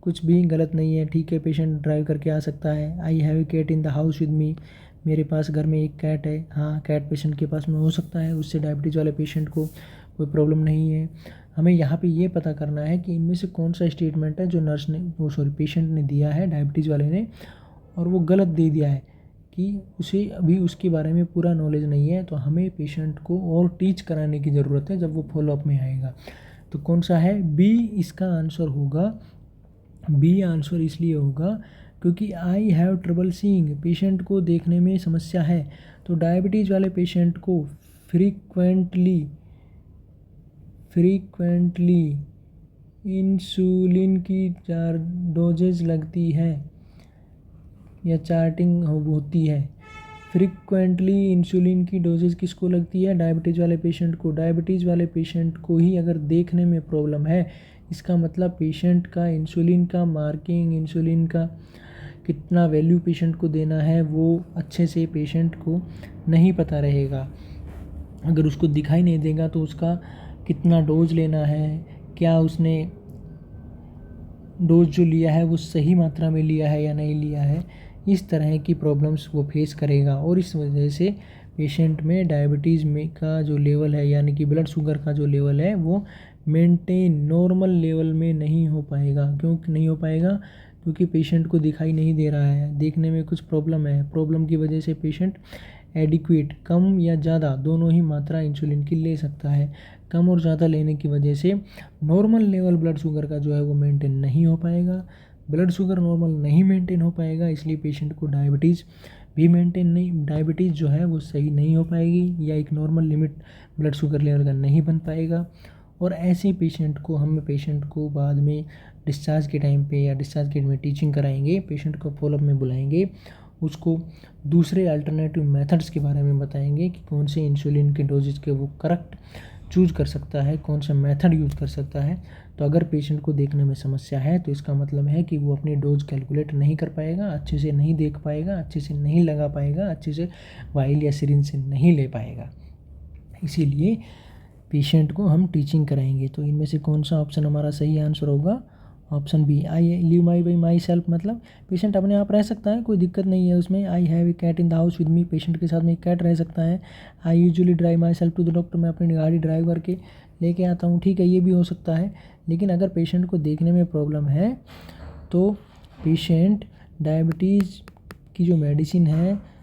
कुछ भी गलत नहीं है, ठीक है, पेशेंट ड्राइव करके आ सकता है। I have a cat in the house with me, मेरे पास घर में एक कैट है। हाँ, कैट पेशेंट के पास में हो सकता है, उससे डायबिटीज़ वाले पेशेंट को कोई प्रॉब्लम नहीं है। हमें यहाँ पे ये पता करना है कि इनमें से कौन सा स्टेटमेंट है जो पेशेंट ने दिया है, डायबिटीज़ वाले ने, और वो गलत दे दिया है कि उसे अभी उसके बारे में पूरा नॉलेज नहीं है। तो हमें पेशेंट को और टीच कराने की ज़रूरत है जब वो फॉलोअप में आएगा। तो कौन सा है, बी इसका आंसर होगा। बी आंसर इसलिए होगा क्योंकि I have trouble seeing, patient को देखने में समस्या है। तो डायबिटीज़ वाले पेशेंट को फ्रीक्वेंटली इंसुलिन की डोजेज लगती है या चार्टिंग होती है। फ्रीक्वेंटली इंसुलिन की डोजेज किसको लगती है, डायबिटीज़ वाले पेशेंट को। डायबिटीज़ वाले पेशेंट को ही अगर देखने में प्रॉब्लम है, इसका मतलब पेशेंट का इंसुलिन का मार्किंग, इंसुलिन का कितना वैल्यू पेशेंट को देना है वो अच्छे से पेशेंट को नहीं पता रहेगा। अगर उसको दिखाई नहीं देगा तो उसका कितना डोज लेना है, क्या उसने डोज जो लिया है वो सही मात्रा में लिया है या नहीं लिया है, इस तरह की प्रॉब्लम्स वो फेस करेगा। और इस वजह से पेशेंट में डायबिटीज़ में का जो लेवल है, यानी कि ब्लड शुगर का जो लेवल है, वो मेंटेन नॉर्मल लेवल में नहीं हो पाएगा। क्यों नहीं हो पाएगा, क्योंकि पेशेंट को दिखाई नहीं दे रहा है, देखने में कुछ प्रॉब्लम है। प्रॉब्लम की वजह से पेशेंट एडिक्वेट, कम या ज़्यादा दोनों ही मात्रा इंसुलिन की ले सकता है। कम और ज़्यादा लेने की वजह से नॉर्मल लेवल ब्लड शुगर का जो है वो मेंटेन नहीं हो पाएगा। ब्लड शुगर नॉर्मल नहीं मेंटेन हो पाएगा, इसलिए पेशेंट को डायबिटीज़ भी मेंटेन नहीं, डायबिटीज़ जो है वो सही नहीं हो पाएगी या एक normal limit blood sugar level का नहीं बन पाएगा। और ऐसे पेशेंट को बाद में डिस्चार्ज के टाइम पे या डिस्चार्ज के में टीचिंग कराएंगे, पेशेंट को फॉलोअप में बुलाएंगे, उसको दूसरे अल्टरनेटिव मेथड्स के बारे में बताएंगे कि कौन से इंसुलिन के डोजेज के वो करेक्ट चूज कर सकता है, कौन सा मेथड यूज़ कर सकता है। तो अगर पेशेंट को देखने में समस्या है तो इसका मतलब है कि वो अपनी डोज कैलकुलेट नहीं कर पाएगा, अच्छे से नहीं देख पाएगा, अच्छे से नहीं लगा पाएगा, अच्छे से वाइल या सिरिंज से नहीं ले पाएगा। इसीलिए पेशेंट को हम टीचिंग कराएंगे। तो इनमें से कौन सा ऑप्शन हमारा सही आंसर होगा, option B. I live myself मतलब पेशेंट अपने आप रह सकता है, कोई दिक्कत नहीं है उसमें। I have a cat in the house with me, patient के साथ में एक कैट रह सकता है। I usually drive myself to the doctor, मैं अपनी गाड़ी ड्राइव करके लेके आता हूँ, ठीक है, ये भी हो सकता है। लेकिन अगर पेशेंट को देखने में प्रॉब्लम है तो पेशेंट डायबिटीज़ की जो मेडिसिन है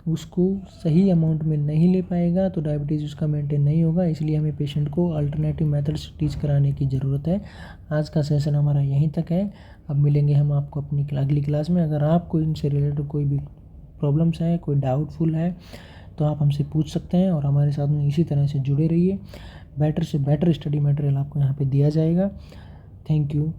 उसको सही अमाउंट में नहीं ले पाएगा, तो डायबिटीज़ उसका मेंटेन नहीं होगा। इसलिए हमें पेशेंट को अल्टरनेटिव मेथड्स टीच कराने की ज़रूरत है। आज का सेशन हमारा यहीं तक है। अब मिलेंगे हम आपको अपनी अगली क्लास में। अगर आपको इनसे रिलेटेड कोई भी प्रॉब्लम्स है, कोई डाउटफुल है, तो आप हमसे पूछ सकते हैं और हमारे साथ में इसी तरह से जुड़े रहिए। बेटर से बेटर स्टडी मटेरियल आपको यहाँ पे दिया जाएगा। Thank you.